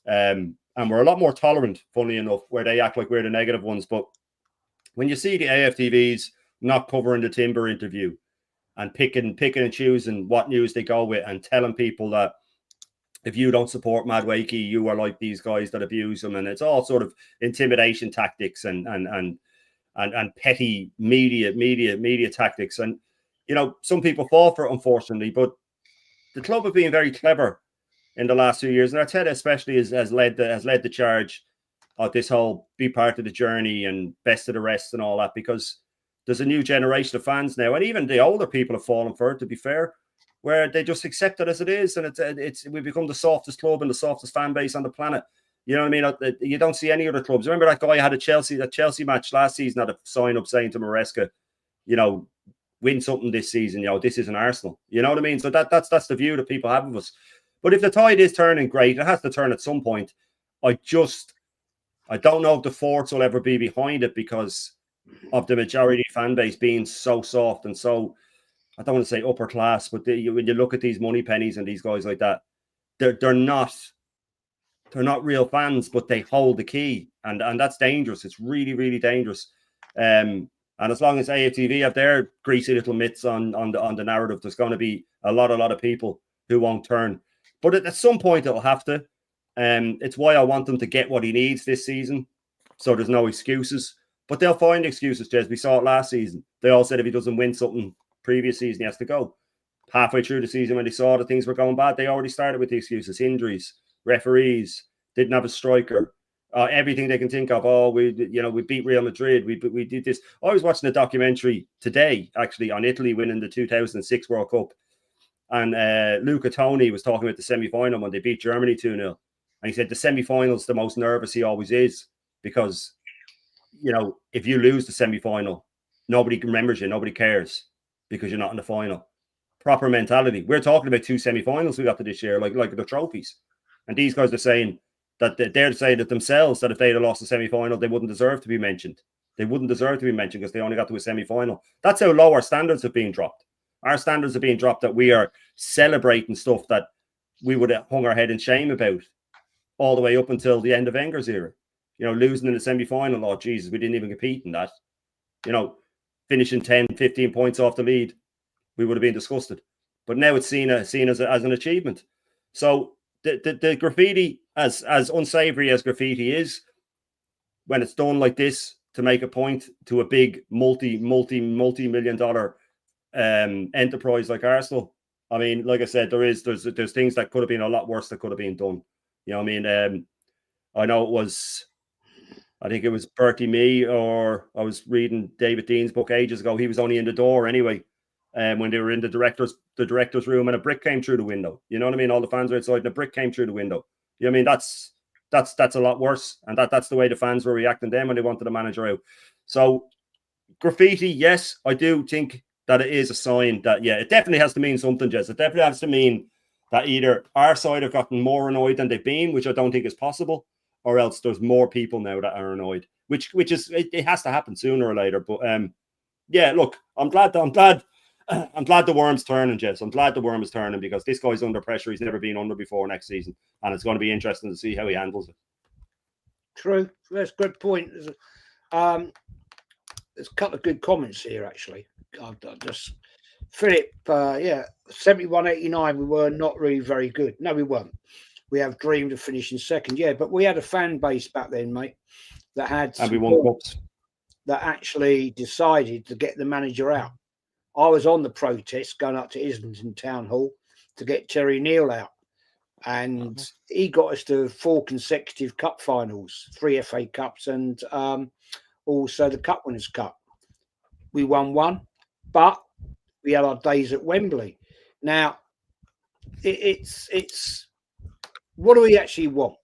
And we're a lot more tolerant, funnily enough, where they act like we're the negative ones. But when you see the AFTVs not covering the Timber interview and picking and choosing what news they go with, and telling people that if you don't support Madueke, you are like these guys that abuse them, and it's all sort of intimidation tactics and petty media tactics. And some people fall for it, unfortunately, but the club have been very clever in the last few years, and Arteta especially has led the charge of this whole be part of the journey and best of the rest and all that, because there's a new generation of fans now, and even the older people have fallen for it, to be fair, where they just accept it as it is, and we've become the softest club and the softest fan base on the planet. You know what I mean? You don't see any other clubs. Remember that guy had that Chelsea match last season, had a sign up saying to Maresca, win something this season. This isn't Arsenal. You know what I mean? So that's the view that people have of us. But if the tide is turning, great. It has to turn at some point. I don't know if the force will ever be behind it, because of the majority fan base being so soft and so, I don't want to say upper class, but when you look at these money pennies and these guys like that, they're not real fans, but they hold the key, and that's dangerous. It's really, really dangerous. And as long as AFTV have their greasy little mitts on the narrative, there's going to be a lot of people who won't turn. But at some point, it'll have to. It's why I want them to get what he needs this season, so there's no excuses. But they'll find excuses, Jez. We saw it last season. They all said if he doesn't win something previous season, he has to go. Halfway through the season, when they saw that things were going bad, they already started with the excuses: injuries, referees, didn't have a striker, everything they can think of. Oh, we beat Real Madrid. We did this. I was watching a documentary today, actually, on Italy winning the 2006 World Cup, and Luca Toni was talking about the semi-final when they beat Germany 2-0, and he said the semi-final is the most nervous he always is, because if you lose the semi-final, nobody remembers you, nobody cares, because you're not in the final. Proper mentality. We're talking about 2 semi-finals we got to this year, like the trophies. And these guys are saying that they're saying it themselves, that if they'd have lost the semi-final, they wouldn't deserve to be mentioned. They wouldn't deserve to be mentioned because they only got to a semi-final. That's how low our standards have been dropped. Our standards are being dropped, that we are celebrating stuff that we would have hung our head in shame about all the way up until the end of Wenger's era. Losing in the semi-final, oh, Jesus, we didn't even compete in that. Finishing 10, 15 points off the lead, we would have been disgusted. But now it's seen as an achievement. So the graffiti, as unsavory as graffiti is, when it's done like this to make a point to a big multi-million-dollar enterprise like Arsenal, I mean, like I said, there's things that could have been a lot worse that could have been done. You know what I mean? I know it was, I think it was Bertie Mee, or I was reading David Dean's book ages ago. He was only in the door anyway, when they were in the director's room, and a brick came through the window. You know what I mean? All the fans were outside, and a brick came through the window. You know what I mean? That's a lot worse, and that's the way the fans were reacting then when they wanted the manager out. So graffiti, yes, I do think that it is a sign that, yeah, it definitely has to mean something, Jess. It definitely has to mean that either our side have gotten more annoyed than they've been, which I don't think is possible, or else there's more people now that are annoyed, which is, it has to happen sooner or later. But yeah, look, I'm glad the worm's turning, Jess. I'm glad the worm is turning, because this guy's under pressure he's never been under before next season, and it's going to be interesting to see how he handles it. True, that's a good point. There's a couple of good comments here, actually. I'll just Philip, 71-89. We were not really very good. No, we weren't. We have dreamed of finishing second, yeah, but we had a fan base back then, mate, that had, and we won cups, that actually decided to get the manager out. I was on the protest going up to Islington Town Hall to get Terry Neal out. And he got us to 4 consecutive cup finals, 3 FA Cups, and also the Cup Winners' Cup. We won 1, but we had our days at Wembley. Now, it's what do we actually want?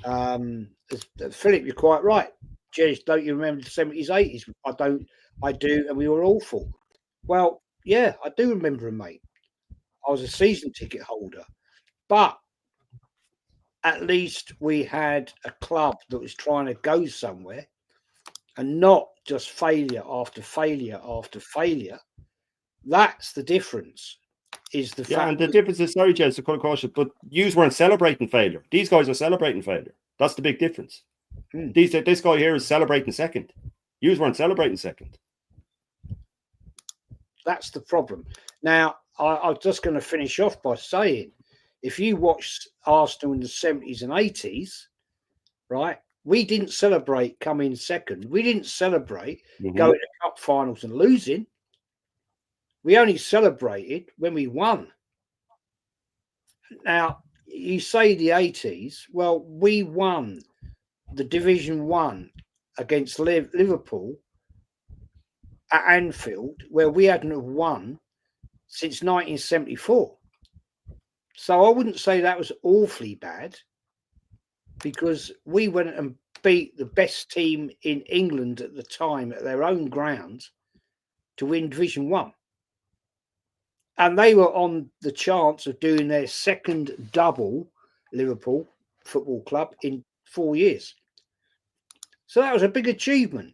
Philip, you're quite right. Jeez, don't you remember the 70s, 80s? I don't. I do, and we were awful. Well, yeah, I do remember them, mate. I was a season ticket holder, but at least we had a club that was trying to go somewhere and not just failure after failure after failure. That's the difference. Is the fact and the difference is, sorry, Jez, to cut across it, but yous weren't celebrating failure. These guys are celebrating failure. That's the big difference. This guy here is celebrating second. Yous weren't celebrating second. That's the problem. Now, I'm just going to finish off by saying, if you watched Arsenal in the 70s and 80s, right, we didn't celebrate coming second. We didn't celebrate going to cup finals and losing. We only celebrated when we won. Now, you say the 80s. Well, we won the Division 1 against Liverpool at Anfield, where we hadn't won since 1974. So I wouldn't say that was awfully bad, because we went and beat the best team in England at the time at their own ground to win Division 1. And they were on the chance of doing their second double, Liverpool Football Club, in 4 years. So that was a big achievement.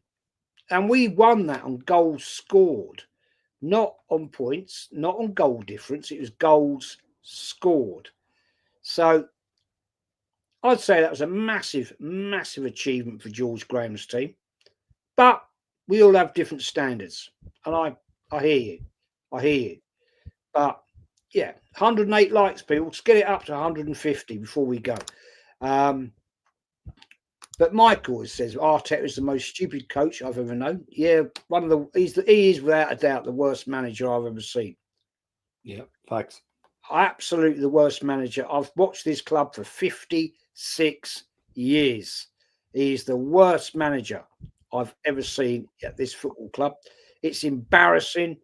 And we won that on goals scored, not on points, not on goal difference. It was goals scored. So I'd say that was a massive, massive achievement for George Graham's team. But we all have different standards. And I hear you. I hear you. But yeah, 108 likes, people. Let's get it up to 150 before we go. But Michael says Arteta is the most stupid coach I've ever known. Yeah, he is without a doubt the worst manager I've ever seen. Yeah, facts. Absolutely the worst manager. I've watched this club for 56 years. He is the worst manager I've ever seen at this football club. It's embarrassing.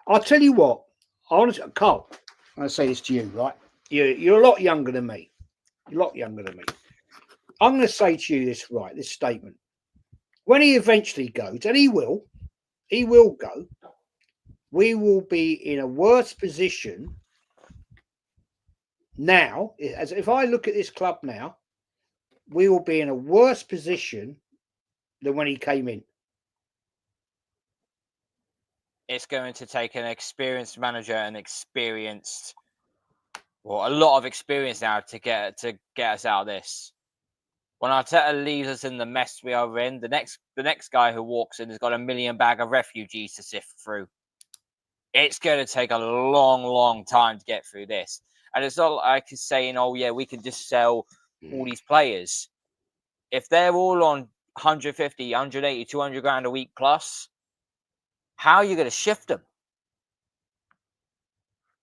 I'll tell you what. Honestly, Carl, I'll say this to you, right? You're a lot younger than me. You're a lot younger than me. I'm going to say to you this, right? This statement. When he eventually goes, and he will go. We will be in a worse position now. As if I look at this club now, we will be in a worse position than when he came in. It's going to take an experienced manager and a lot of experience now to get us out of this. When Arteta leaves us in the mess we are in, the next guy who walks in has got a million bag of refugees to sift through. It's going to take a long, long time to get through this. And it's not like it's saying, oh, yeah, we can just sell all these players. If they're all on 150, 180, 200 grand a week plus, how are you going to shift them?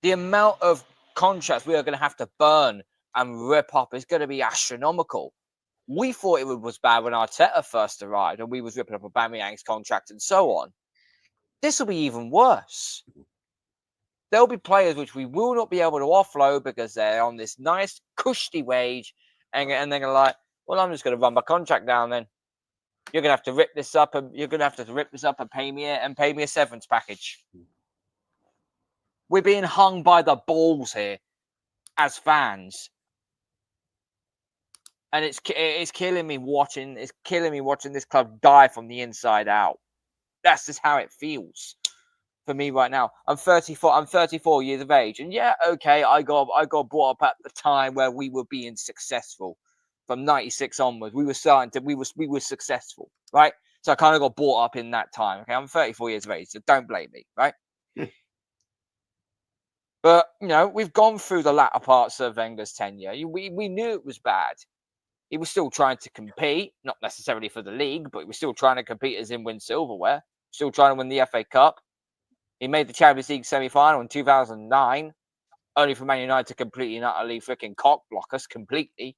The amount of contracts we are going to have to burn and rip up is going to be astronomical. We thought it was bad when Arteta first arrived and we was ripping up Aubameyang's contract and so on. This will be even worse. There'll be players which we will not be able to offload because they're on this nice cushy wage, and they're going to like, well, I'm just going to run my contract down then. You're going to have to rip this up, and pay me a severance package. We're being hung by the balls here as fans, and it's killing me watching. It's killing me watching this club die from the inside out. That's just how it feels for me right now. I'm 34. I'm 34 years of age, and yeah, okay, I got brought up at the time where we were being successful. From 96 onwards, we were successful, right? So I kind of got brought up in that time. Okay, I'm 34 years of age, so don't blame me, right? But we've gone through the latter parts of Wenger's tenure. We knew it was bad. He was still trying to compete, not necessarily for the league, but he was still trying to compete as in win silverware. still trying to win the FA Cup. He made the Champions League semi-final in 2009, only for Man United to completely and utterly freaking cock block us completely.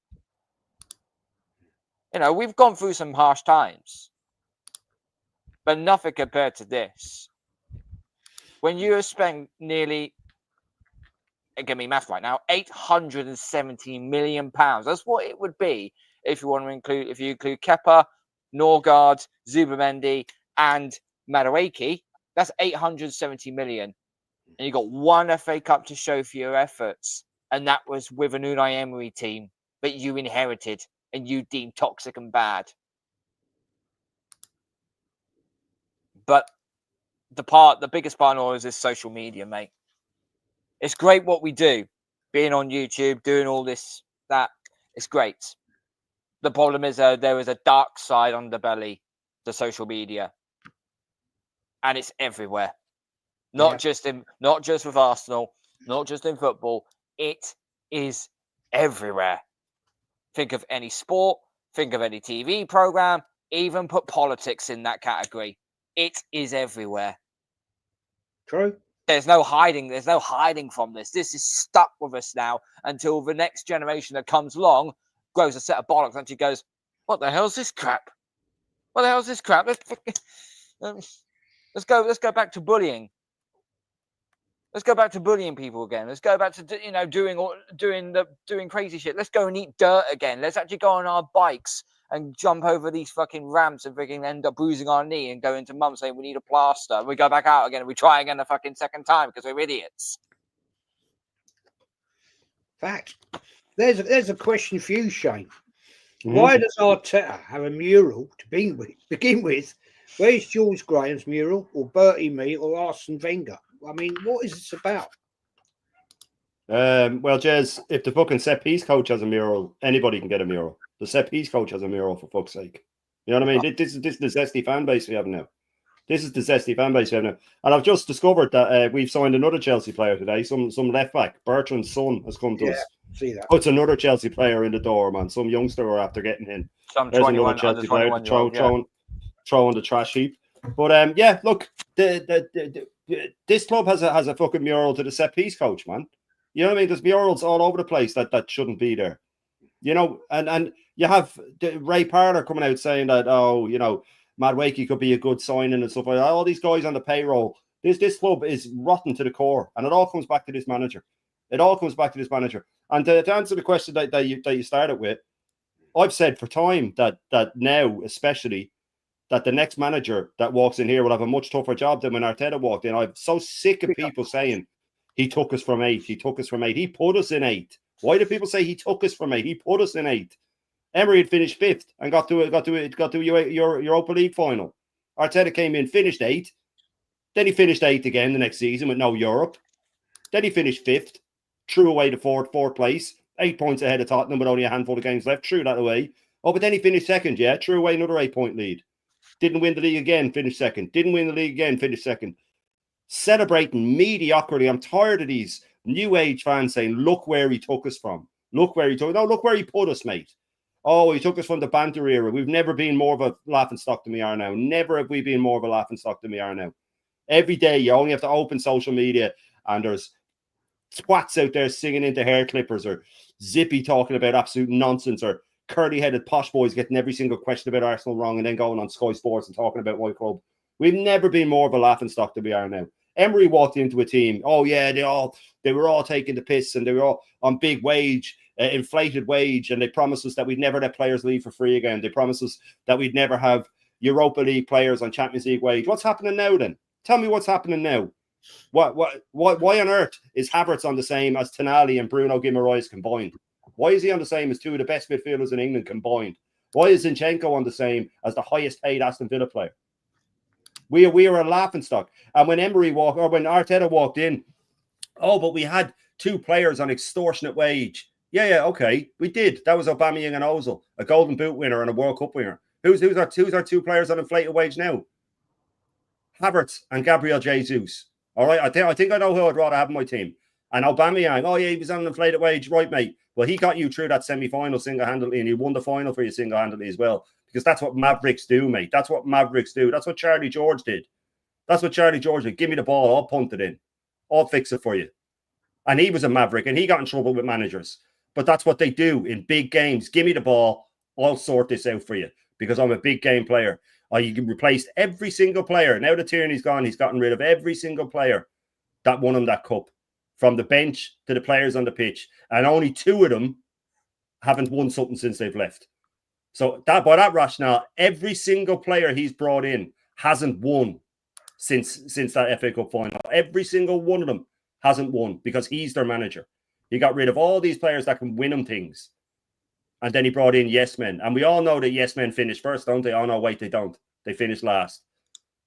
You know, we've gone through some harsh times, but nothing compared to this. When you have spent nearly, give me math right now, £870 million. That's what it would be if you want to include, if you include Kepa, Norgard, Zubamendi, and Madueke. That's 870 million. And you got one FA Cup to show for your efforts. And that was with an Unai Emery team that you inherited and you deemed toxic and bad. But the biggest part of all is social media, mate. It's great what we do. Being on YouTube, doing all this, that. It's great. The problem is there is a dark side underbelly to social media. And it's everywhere. Not just with Arsenal, not just in football. It is everywhere. Think of any sport, think of any TV program, even put politics in that category. It is everywhere. True. There's no hiding from this. This is stuck with us now until the next generation that comes along grows a set of bollocks and she goes, what the hell's this crap? What the hell's this crap? Let's go back to bullying. Let's go back to bullying people again. Let's go back to doing crazy shit. Let's go and eat dirt again. Let's actually go on our bikes and jump over these fucking ramps and freaking end up bruising our knee and go into mum saying we need a plaster. And we go back out again and we try again the fucking second time because we're idiots. Fact. There's a question for you, Shane. Mm-hmm. Why does Arteta have a mural to begin with? Where's George Graham's mural, or Bertie Mee, or Arsene Wenger? I mean, what is this about? Well, Jez, if the fucking set piece coach has a mural, anybody can get a mural. The set piece coach has a mural, for fuck's sake. You know what I mean? This is the zesty fan base we have now. This is the zesty fan base we have now. And I've just discovered that we've signed another Chelsea player today. Some left back, Bertrand's son, has come to us. See that? Puts another Chelsea player in the door, man. Some youngster we're after getting in. There's another Chelsea player to throw on the trash heap. But yeah, look, this club has a fucking mural to the set piece coach, man. You know what I mean? There's murals all over the place that shouldn't be there. You know, and you have Ray Parler coming out saying that, Madueke could be a good signing and stuff like that. All these guys on the payroll. This club is rotten to the core, and it all comes back to this manager. It all comes back to this manager. And to answer the question that you started with, I've said for time that now, especially, that the next manager that walks in here will have a much tougher job than when Arteta walked in. I'm so sick of people saying he took us from 8. He took us from 8. He put us in 8. Why do people say he took us from 8? He put us in 8. Emery had finished 5th and got to your Europa League final. Arteta came in, finished 8th. Then he finished 8th again the next season with no Europe. Then he finished 5th, threw away the fourth place, 8 points ahead of Tottenham with only a handful of games left, threw that away. Oh, but then he finished 2nd, threw away another 8-point lead. Didn't win the league again, finished 2nd. Didn't win the league again, finished 2nd. Celebrating mediocrity. I'm tired of these new age fans saying, look where he took us from. Look where he put us, mate. Oh, he took us from the banter era. We've never been more of a laughingstock than we are now. Never have we been more of a laughingstock than we are now. Every day, you only have to open social media and there's twats out there singing into hair clippers or Zippy talking about absolute nonsense or curly-headed posh boys getting every single question about Arsenal wrong and then going on Sky Sports and talking about White Club. We've never been more of a laughingstock than we are now. Emery walked into a team. Oh yeah, they were all taking the piss and they were all on big wage, inflated wage, and they promised us that we'd never let players leave for free again. They promised us that we'd never have Europa League players on Champions League wage. What's happening now then? Tell me what's happening now. Why on earth is Havertz on the same as Tonali and Bruno Guimaraes combined? Why is he on the same as 2 of the best midfielders in England combined? Why is Zinchenko on the same as the highest paid Aston Villa player? We are a laughingstock. And when when Arteta walked in, but we had 2 players on extortionate wage. Yeah, okay, we did. That was Aubameyang and Ozil, a Golden Boot winner and a World Cup winner. Who's our 2 players on inflated wage now? Havertz and Gabriel Jesus. All right, I think I know who I'd rather have in my team. And Aubameyang, he was on an inflated wage, right, mate? Well, he got you through that semi-final single-handedly, and he won the final for you single-handedly as well. Because that's what Mavericks do, mate. That's what Mavericks do. That's what Charlie George did. That's what Charlie George did. Give me the ball, I'll punt it in. I'll fix it for you. And he was a maverick, and he got in trouble with managers. But that's what they do in big games. Give me the ball, I'll sort this out for you because I'm a big game player. You replaced every single player. Now that Tierney's gone, he's gotten rid of every single player that won him that cup, from the bench to the players on the pitch. And only 2 of them haven't won something since they've left. So that by that rationale, every single player he's brought in hasn't won since that FA Cup final. Every single one of them hasn't won because he's their manager. He got rid of all these players that can win him things. And then he brought in yes men. And we all know that yes men finish first, don't they? Oh, no, wait, they don't. They finish last.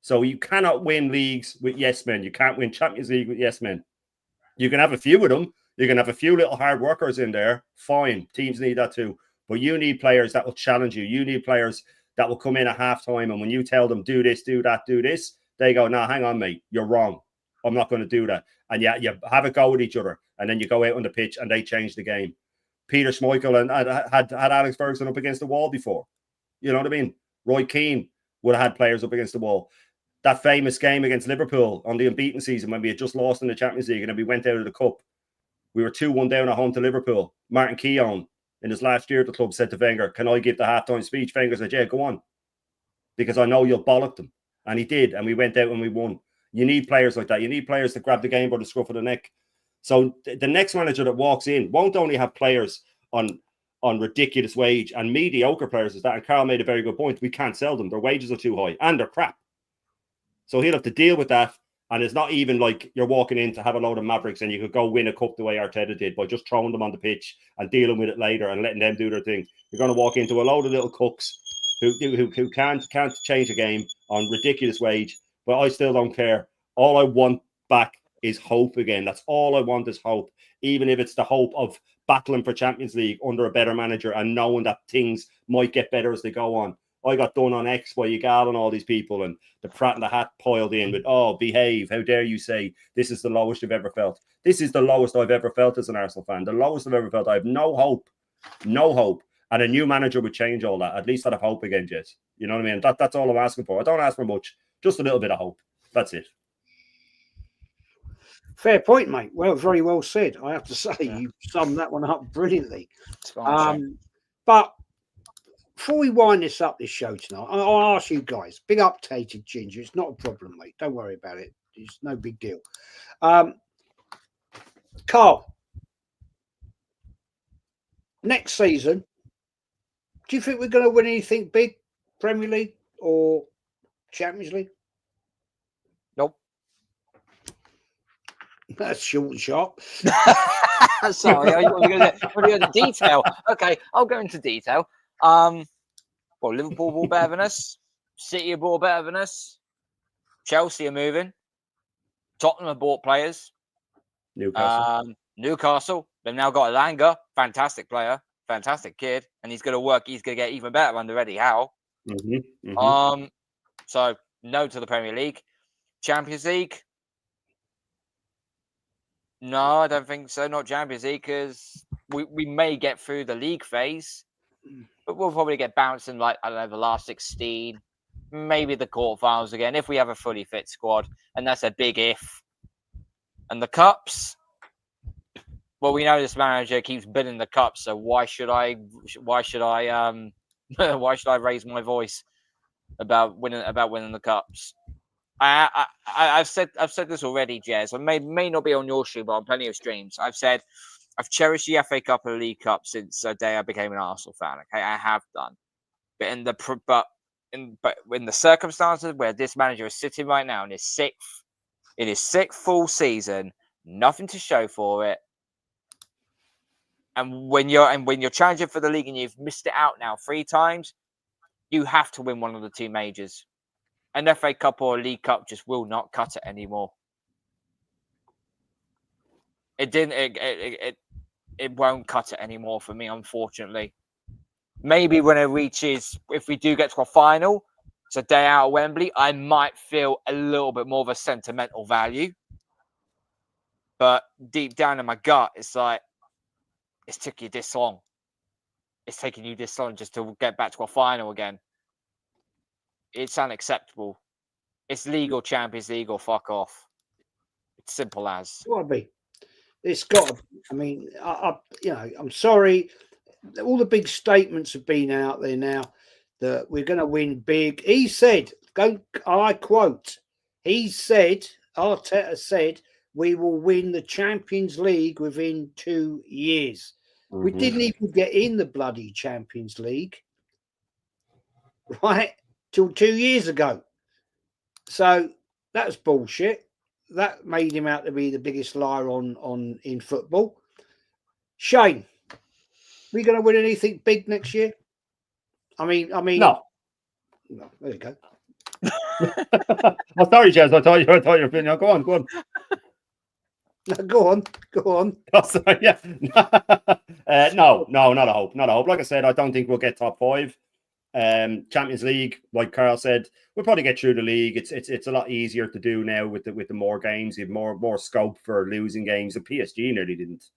So you cannot win leagues with yes men. You can't win Champions League with yes men. You can have a few of them. You can have a few little hard workers in there. Fine. Teams need that too. But you need players that will challenge you. You need players that will come in at halftime. And when you tell them, do this, do that, do this, they go, no, hang on, mate. You're wrong. I'm not going to do that. And yeah, you have a go with each other. And then you go out on the pitch and they change the game. Peter Schmeichel and had Alex Ferguson up against the wall before. You know what I mean? Roy Keane would have had players up against the wall. That famous game against Liverpool on the unbeaten season when we had just lost in the Champions League and then we went out of the cup. We were 2-1 down at home to Liverpool. Martin Keown, in his last year at the club, said to Wenger, can I give the halftime speech? Wenger said, yeah, go on. Because I know you'll bollock them. And he did. And we went out and we won. You need players like that. You need players to grab the game by the scruff of the neck. So the next manager that walks in won't only have players on ridiculous wage and mediocre players as that. And Karl made a very good point. We can't sell them. Their wages are too high and they're crap. So he'll have to deal with that. And it's not even like you're walking in to have a load of mavericks and you could go win a cup the way Arteta did by just throwing them on the pitch and dealing with it later and letting them do their thing. You're going to walk into a load of little cooks who can't change a game on ridiculous wage. But I still don't care. All I want back is hope again. That's all I want is hope. Even if it's the hope of battling for Champions League under a better manager and knowing that things might get better as they go on. I got done on X by Ugal and all these people, and the Pratt and the Hat piled in with, oh, behave. How dare you say this is the lowest you've ever felt? This is the lowest I've ever felt as an Arsenal fan. The lowest I've ever felt. I have no hope. No hope. And a new manager would change all that. At least I'd have hope again, Jess. You know what I mean? That's all I'm asking for. I don't ask for much. Just a little bit of hope. That's it. Fair point, mate. Well, very well said. I have to say, you summed that one up brilliantly. But before we wind this up, this show tonight, I'll ask you guys, big updated Ginger. It's not a problem, mate. Don't worry about it. It's no big deal. Karl, next season, do you think we're going to win anything big? Premier League or Champions League? Nope. That's short and sharp. Sorry, I want to go into detail. Okay, I'll go into detail. Well, Liverpool ball better than us. City are ball better than us. Chelsea are moving. Tottenham have bought players. Newcastle. They've now got Elanga, fantastic player, fantastic kid, and he's going to work. He's going to get even better under Eddie Howe. So no to the Premier League. Champions League. No, I don't think so. Not Champions League because we may get through the league phase, but we'll probably get bounced in like, I don't know, the last 16, maybe the quarterfinals again if we have a fully fit squad, and that's a big if. And the cups, well, we know this manager keeps bidding the cups, so why should I raise my voice about winning the cups? I've said this already, Jez. I may not be on your shoe, but on plenty of streams. I've said I've cherished the FA Cup and the League Cup since the day I became an Arsenal fan. Okay, I have done, but in the circumstances where this manager is sitting right now in his sixth full season, nothing to show for it, and when you're challenging for the league and you've missed it out now 3 times, you have to win one of the 2 majors. An FA Cup or a League Cup just will not cut it anymore. It didn't. It won't cut it anymore for me, unfortunately. Maybe when it reaches, if we do get to a final, it's a day out of Wembley, I might feel a little bit more of a sentimental value. But deep down in my gut, it's like, it's took you this long. It's taking you this long just to get back to a final again. It's unacceptable. It's legal Champions League or fuck off. It's simple as. Got to be. It's got to. I mean, I'm sorry. All the big statements have been out there now that we're going to win big. He said, I quote, Arteta said, we will win the Champions League within 2 years. Mm-hmm. We didn't even get in the bloody Champions League, right, till 2 years ago. So that's bullshit. That made him out to be the biggest liar in football. Shane, we going to win anything big next year? I mean, no. There you go. Oh, sorry, Jez. I thought you were opinion. Go on. No, go on. Oh, sorry, yeah. No, not a hope. Like I said, I don't think we'll get top 5. Champions League, like Karl said, we'll probably get through the league. It's a lot easier to do now with the more games. You have more scope for losing games. The PSG nearly didn't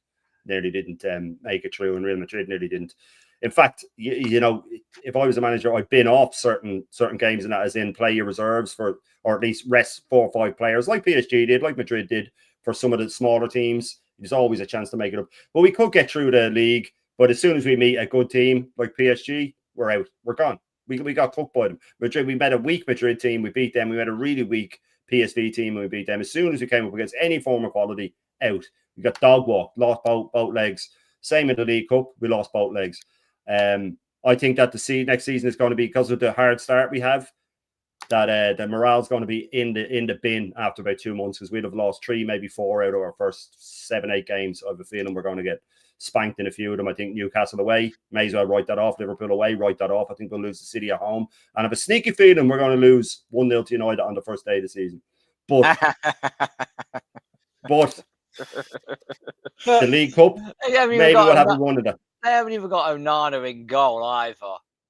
make it through, and Real Madrid nearly didn't. In fact, you know, if I was a manager, I'd bin off certain games, and that as in play your reserves or at least rest 4 or 5 players, like PSG did, like Madrid did for some of the smaller teams. There's always a chance to make it up. But we could get through the league. But as soon as we meet a good team like PSG, we're out. We're gone. We got cooked by them. Madrid, we met a weak Madrid team. We beat them. We met a really weak PSV team, and we beat them. As soon as we came up against any form of quality, out. We got dog walk, lost both legs. Same in the League Cup, we lost both legs. I think that next season is going to be, because of the hard start we have, that the morale's going to be in the bin after about 2 months, because we'd have lost 3, maybe 4 out of our first 7-8 games. I have a feeling we're going to get spanked in a few of them. I think Newcastle away, may as well write that off. Liverpool away, write that off. I think we'll lose the City at home. And I have a sneaky feeling we're going to lose 1-0 to United on the first day of the season. But the League Cup, maybe we'll have one of that. They haven't even got Onana in goal either.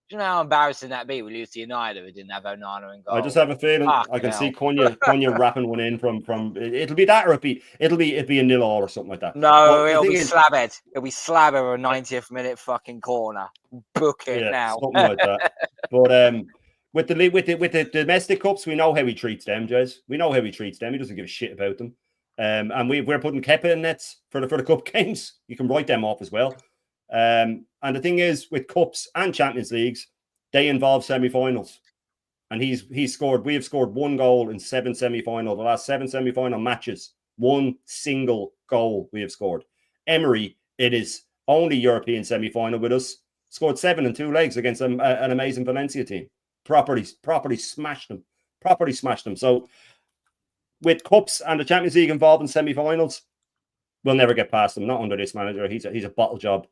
Do you know how embarrassing that'd be? We lose to United, we didn't have Onana in goal. I just have a feeling I can see Cunha wrapping one in from. It'll be that, or it'll be a 0-0 or something like that. No, it'll be Slabhead. It'll be Slabhead, a 90th minute fucking corner. Book it now. Something like that. But with the domestic cups, we know how he treats them, Jez. We know how he treats them. He doesn't give a shit about them. And we're putting Kepa in nets for the cup games. You can write them off as well. And the thing is, with cups and Champions Leagues, they involve semi-finals. And we have scored 1 goal in 7 semi-final. The last 7 semi-final matches, 1 single goal we have scored. Emery, it is only European semi-final with us, scored 7 and 2 legs against an amazing Valencia team. Properly smashed them. So with cups and the Champions League involved in semi-finals, we'll never get past them. Not under this manager. He's a bottle job.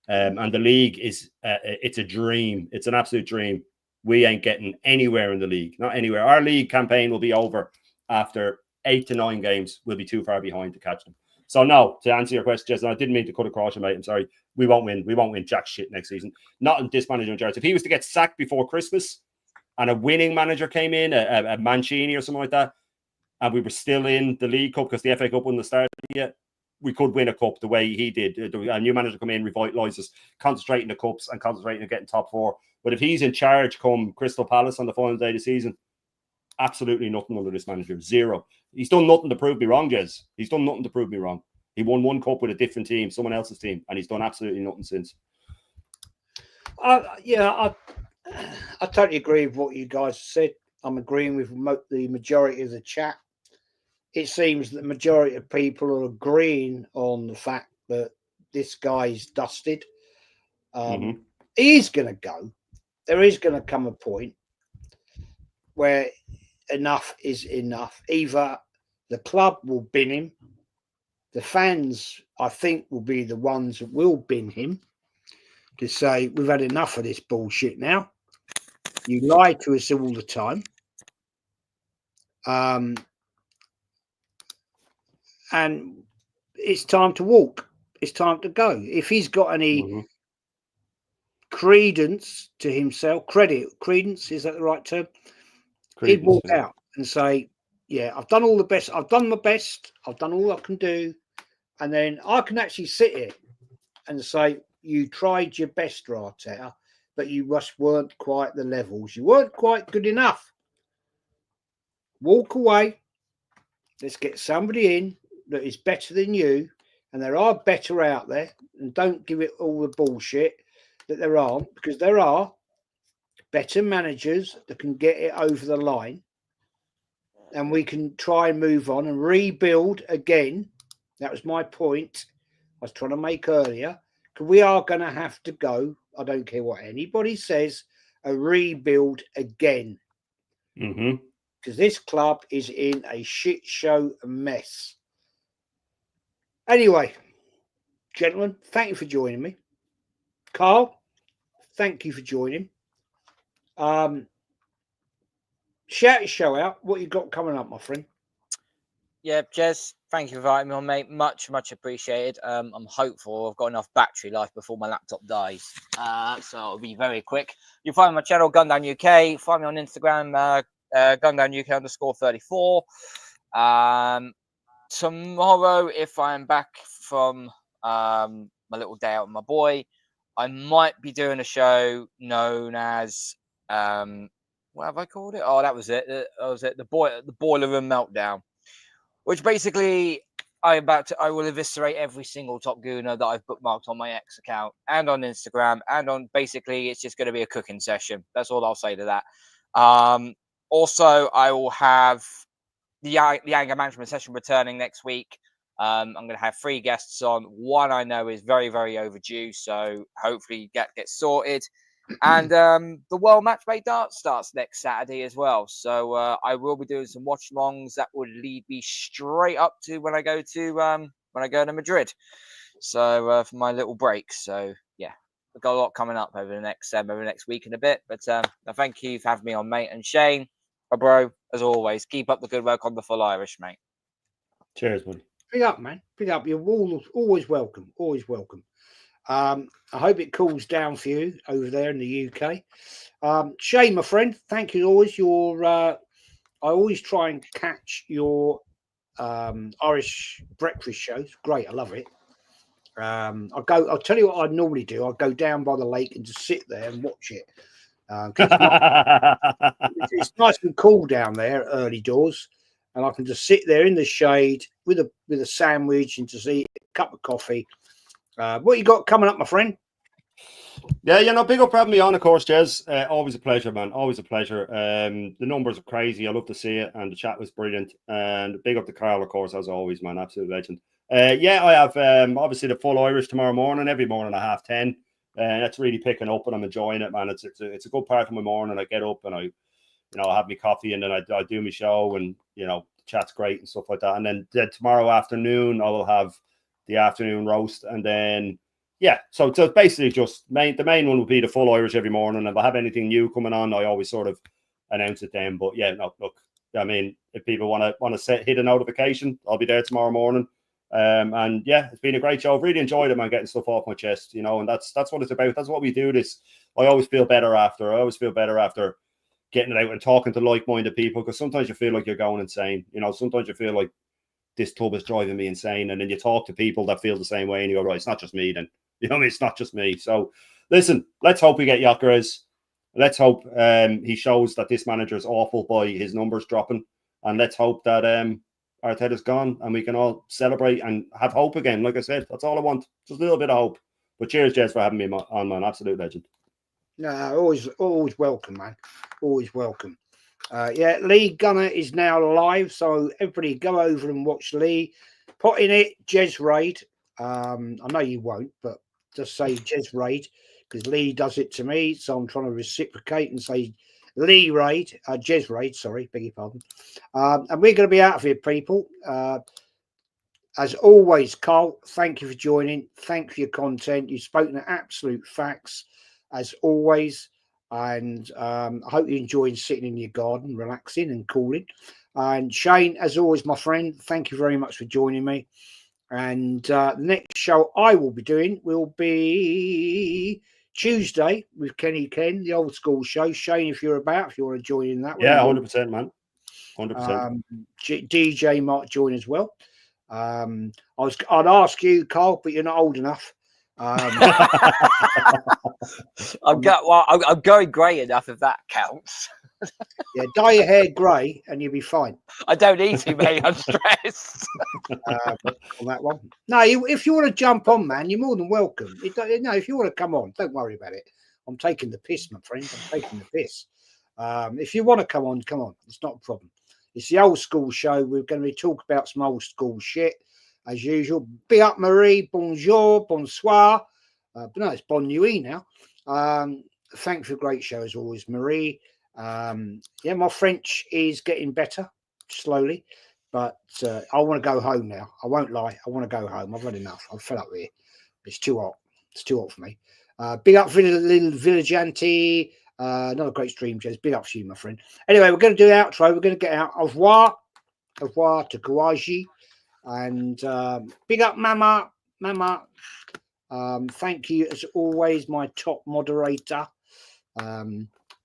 And the league is it's a dream. It's an absolute dream. We ain't getting anywhere in the league. Not anywhere. Our league campaign will be over after 8 to 9 games. We'll be too far behind to catch them. So no, to answer your question, Jason, I didn't mean to cut across you, mate. I'm sorry. We won't win. We won't win jack shit next season. Not in this manager in charge. If he was to get sacked before Christmas and a winning manager came in, a Mancini or something like that, and we were still in the League Cup because the FA Cup wouldn't have started yet, we could win a cup the way he did. A new manager come in, revitalise us, concentrate in the cups and concentrate on getting top 4. But if he's in charge come Crystal Palace on the final day of the season, absolutely nothing under this manager. 0. He's done nothing to prove me wrong, Jez. He's done nothing to prove me wrong. He won 1 cup with a different team, someone else's team, and he's done absolutely nothing since. I totally agree with what you guys said. I'm agreeing with the majority of the chat. It seems that the majority of people are agreeing on the fact that this guy's dusted. He is going to go. There is going to come a point where enough is enough. Either the club will bin him. The fans, I think, will be the ones that will bin him to say, we've had enough of this bullshit now. You lie to us all the time. And it's time to walk. It's time to go. If he's got any credence to himself, credence, is that the right term? He'd walk out and say, yeah, I've done all the best. I've done my best. I've done all I can do. And then I can actually sit here and say, you tried your best, Arteta, but you just weren't quite the levels. You weren't quite good enough. Walk away. Let's get somebody in that is better than you, and there are better out there. And don't give it all the bullshit that there aren't, because there are better managers that can get it over the line, and we can try and move on and rebuild again. That was my point I was trying to make earlier. Because we are going to have to go, I don't care what anybody says, a rebuild again. Mm-hmm. Because this club is in a shit show mess. Anyway, gentlemen, thank you for joining me. Karl, thank you for joining. Shout your show out. What you got coming up, my friend? Yeah, Jez, thank you for inviting me on, mate. Much appreciated. I'm hopeful I've got enough battery life before my laptop dies. So it'll be very quick. You'll find my channel, Gunned Down UK. Find me on Instagram, Gunned Down UK _34. Tomorrow, if I'm back from my little day out with my boy, I might be doing a show known as what have I called it? Oh, that was it. The Boiler Room Meltdown, which basically I will eviscerate every single Top Gooner that I've bookmarked on my X account and on Instagram, and on basically it's just going to be a cooking session. That's all I'll say to that. Also, I will have the anger management session returning next week. I'm going to have 3 guests on. One I know is very, very overdue, so hopefully get sorted. And the World Matchmade Darts starts next Saturday as well. So I will be doing some watch-alongs that would lead me straight up to when I go to Madrid. So for my little break. So yeah, we've got a lot coming up over the next week and a bit. But thank you for having me on, mate. And Shane, my bro, as always, keep up the good work on the Full Irish, mate. Cheers, buddy. Big up, man. Big up. You're always welcome. Always welcome. I hope it cools down for you over there in the UK. Shane, my friend, thank you always. I always try and catch your Irish breakfast shows. Great, I love it. I'll tell you what I normally do. I go down by the lake and just sit there and watch it. It's nice and cool down there early doors, and I can just sit there in the shade with a sandwich and just eat a cup of coffee. What you got coming up, my friend? Yeah, big up for having me on, of course, Jez. Always a pleasure, man. Always a pleasure. The numbers are crazy. I love to see it, and the chat was brilliant. And big up to Karl, of course, as always, man. Absolute legend. Yeah, I have obviously the Full Irish tomorrow morning, every morning at 10:30. That's really picking up, and I'm enjoying it, man. It's a good part of my morning. I get up and I have my coffee, and then I do my show, and the chat's great and stuff like that. And then tomorrow afternoon, I will have the afternoon roast, and then so it's basically just the main one will be the Full Irish every morning. If I have anything new coming on, I always sort of announce it then. But yeah, no, look, I mean, if people want to hit a notification, I'll be there tomorrow morning. And yeah, it's been a great show. I've really enjoyed it, man, getting stuff off my chest, and that's what it's about. That's what we do this. I always feel better after getting it out and talking to like-minded people, because sometimes you feel like you're going insane. Sometimes you feel like this tub is driving me insane, and then you talk to people that feel the same way and you go, right, it's not just me then. It's not just me. So listen, let's hope we get Gyokeres. Let's hope he shows that this manager is awful by his numbers dropping, and let's hope that Arteta's gone and we can all celebrate and have hope again. Like I said, that's all I want, just a little bit of hope. But cheers, Jez, for having me on, man. Absolute legend. No, always welcome, man. Always welcome. Lee Gunner is now live, so everybody go over and watch Lee. Put in it, Jez Raid. I know you won't, but just say Jez Raid, because Lee does it to me, so I'm trying to reciprocate and say Lee Raid, Jez Raid, sorry, beg your pardon. And we're going to be out of here, people. As always, Karl, thank you for joining. Thank you for your content. You've spoken to absolute facts, as always. And I hope you enjoyed sitting in your garden, relaxing and cooling. And Shane, as always, my friend, thank you very much for joining me. And the next show I will be doing will be Tuesday with Kenny Ken, the old school show. Shane, if you're about, if you want to join in that one. Yeah, 100%, man. 100%. DJ might join as well. I'd ask you, Karl, but you're not old enough. I'm going grey enough if that counts. Yeah, dye your hair grey and you'll be fine. I don't need to, mate. I'm stressed. On that one. No, if you want to jump on, man, you're more than welcome. No, if you want to come on, don't worry about it. I'm taking the piss, my friend. I'm taking the piss. If you want to come on, come on. It's not a problem. It's the old school show. We're going to be talking about some old school shit as usual. Be up, Marie. Bonjour, bonsoir. But no, it's bon nuit now. Thanks for a great show as always, Marie. Yeah, my French is getting better slowly, but I want to go home now. I won't lie. I want to go home. I've had enough. I'm fed up here. It's too hot. It's too hot for me. Big up little Villagianti. Another great stream, Jez. Big up to you, my friend. Anyway, we're going to do the outro. We're going to get out. Au revoir. Au revoir to Kawaji. And big up, Mama. Mama. Thank you, as always, my top moderator.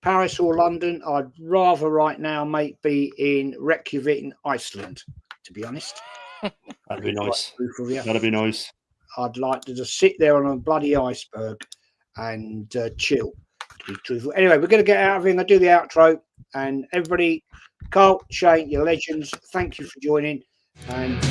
Paris or London, I'd rather right now, mate, be in Reykjavik in Iceland, to be honest. That'd be nice. That'd be nice. I'd like to just sit there on a bloody iceberg and chill, to be truthful. Anyway, we're going to get out of here. I'm going to do the outro. And everybody, Karl, Shane, you're legends. Thank you for joining. And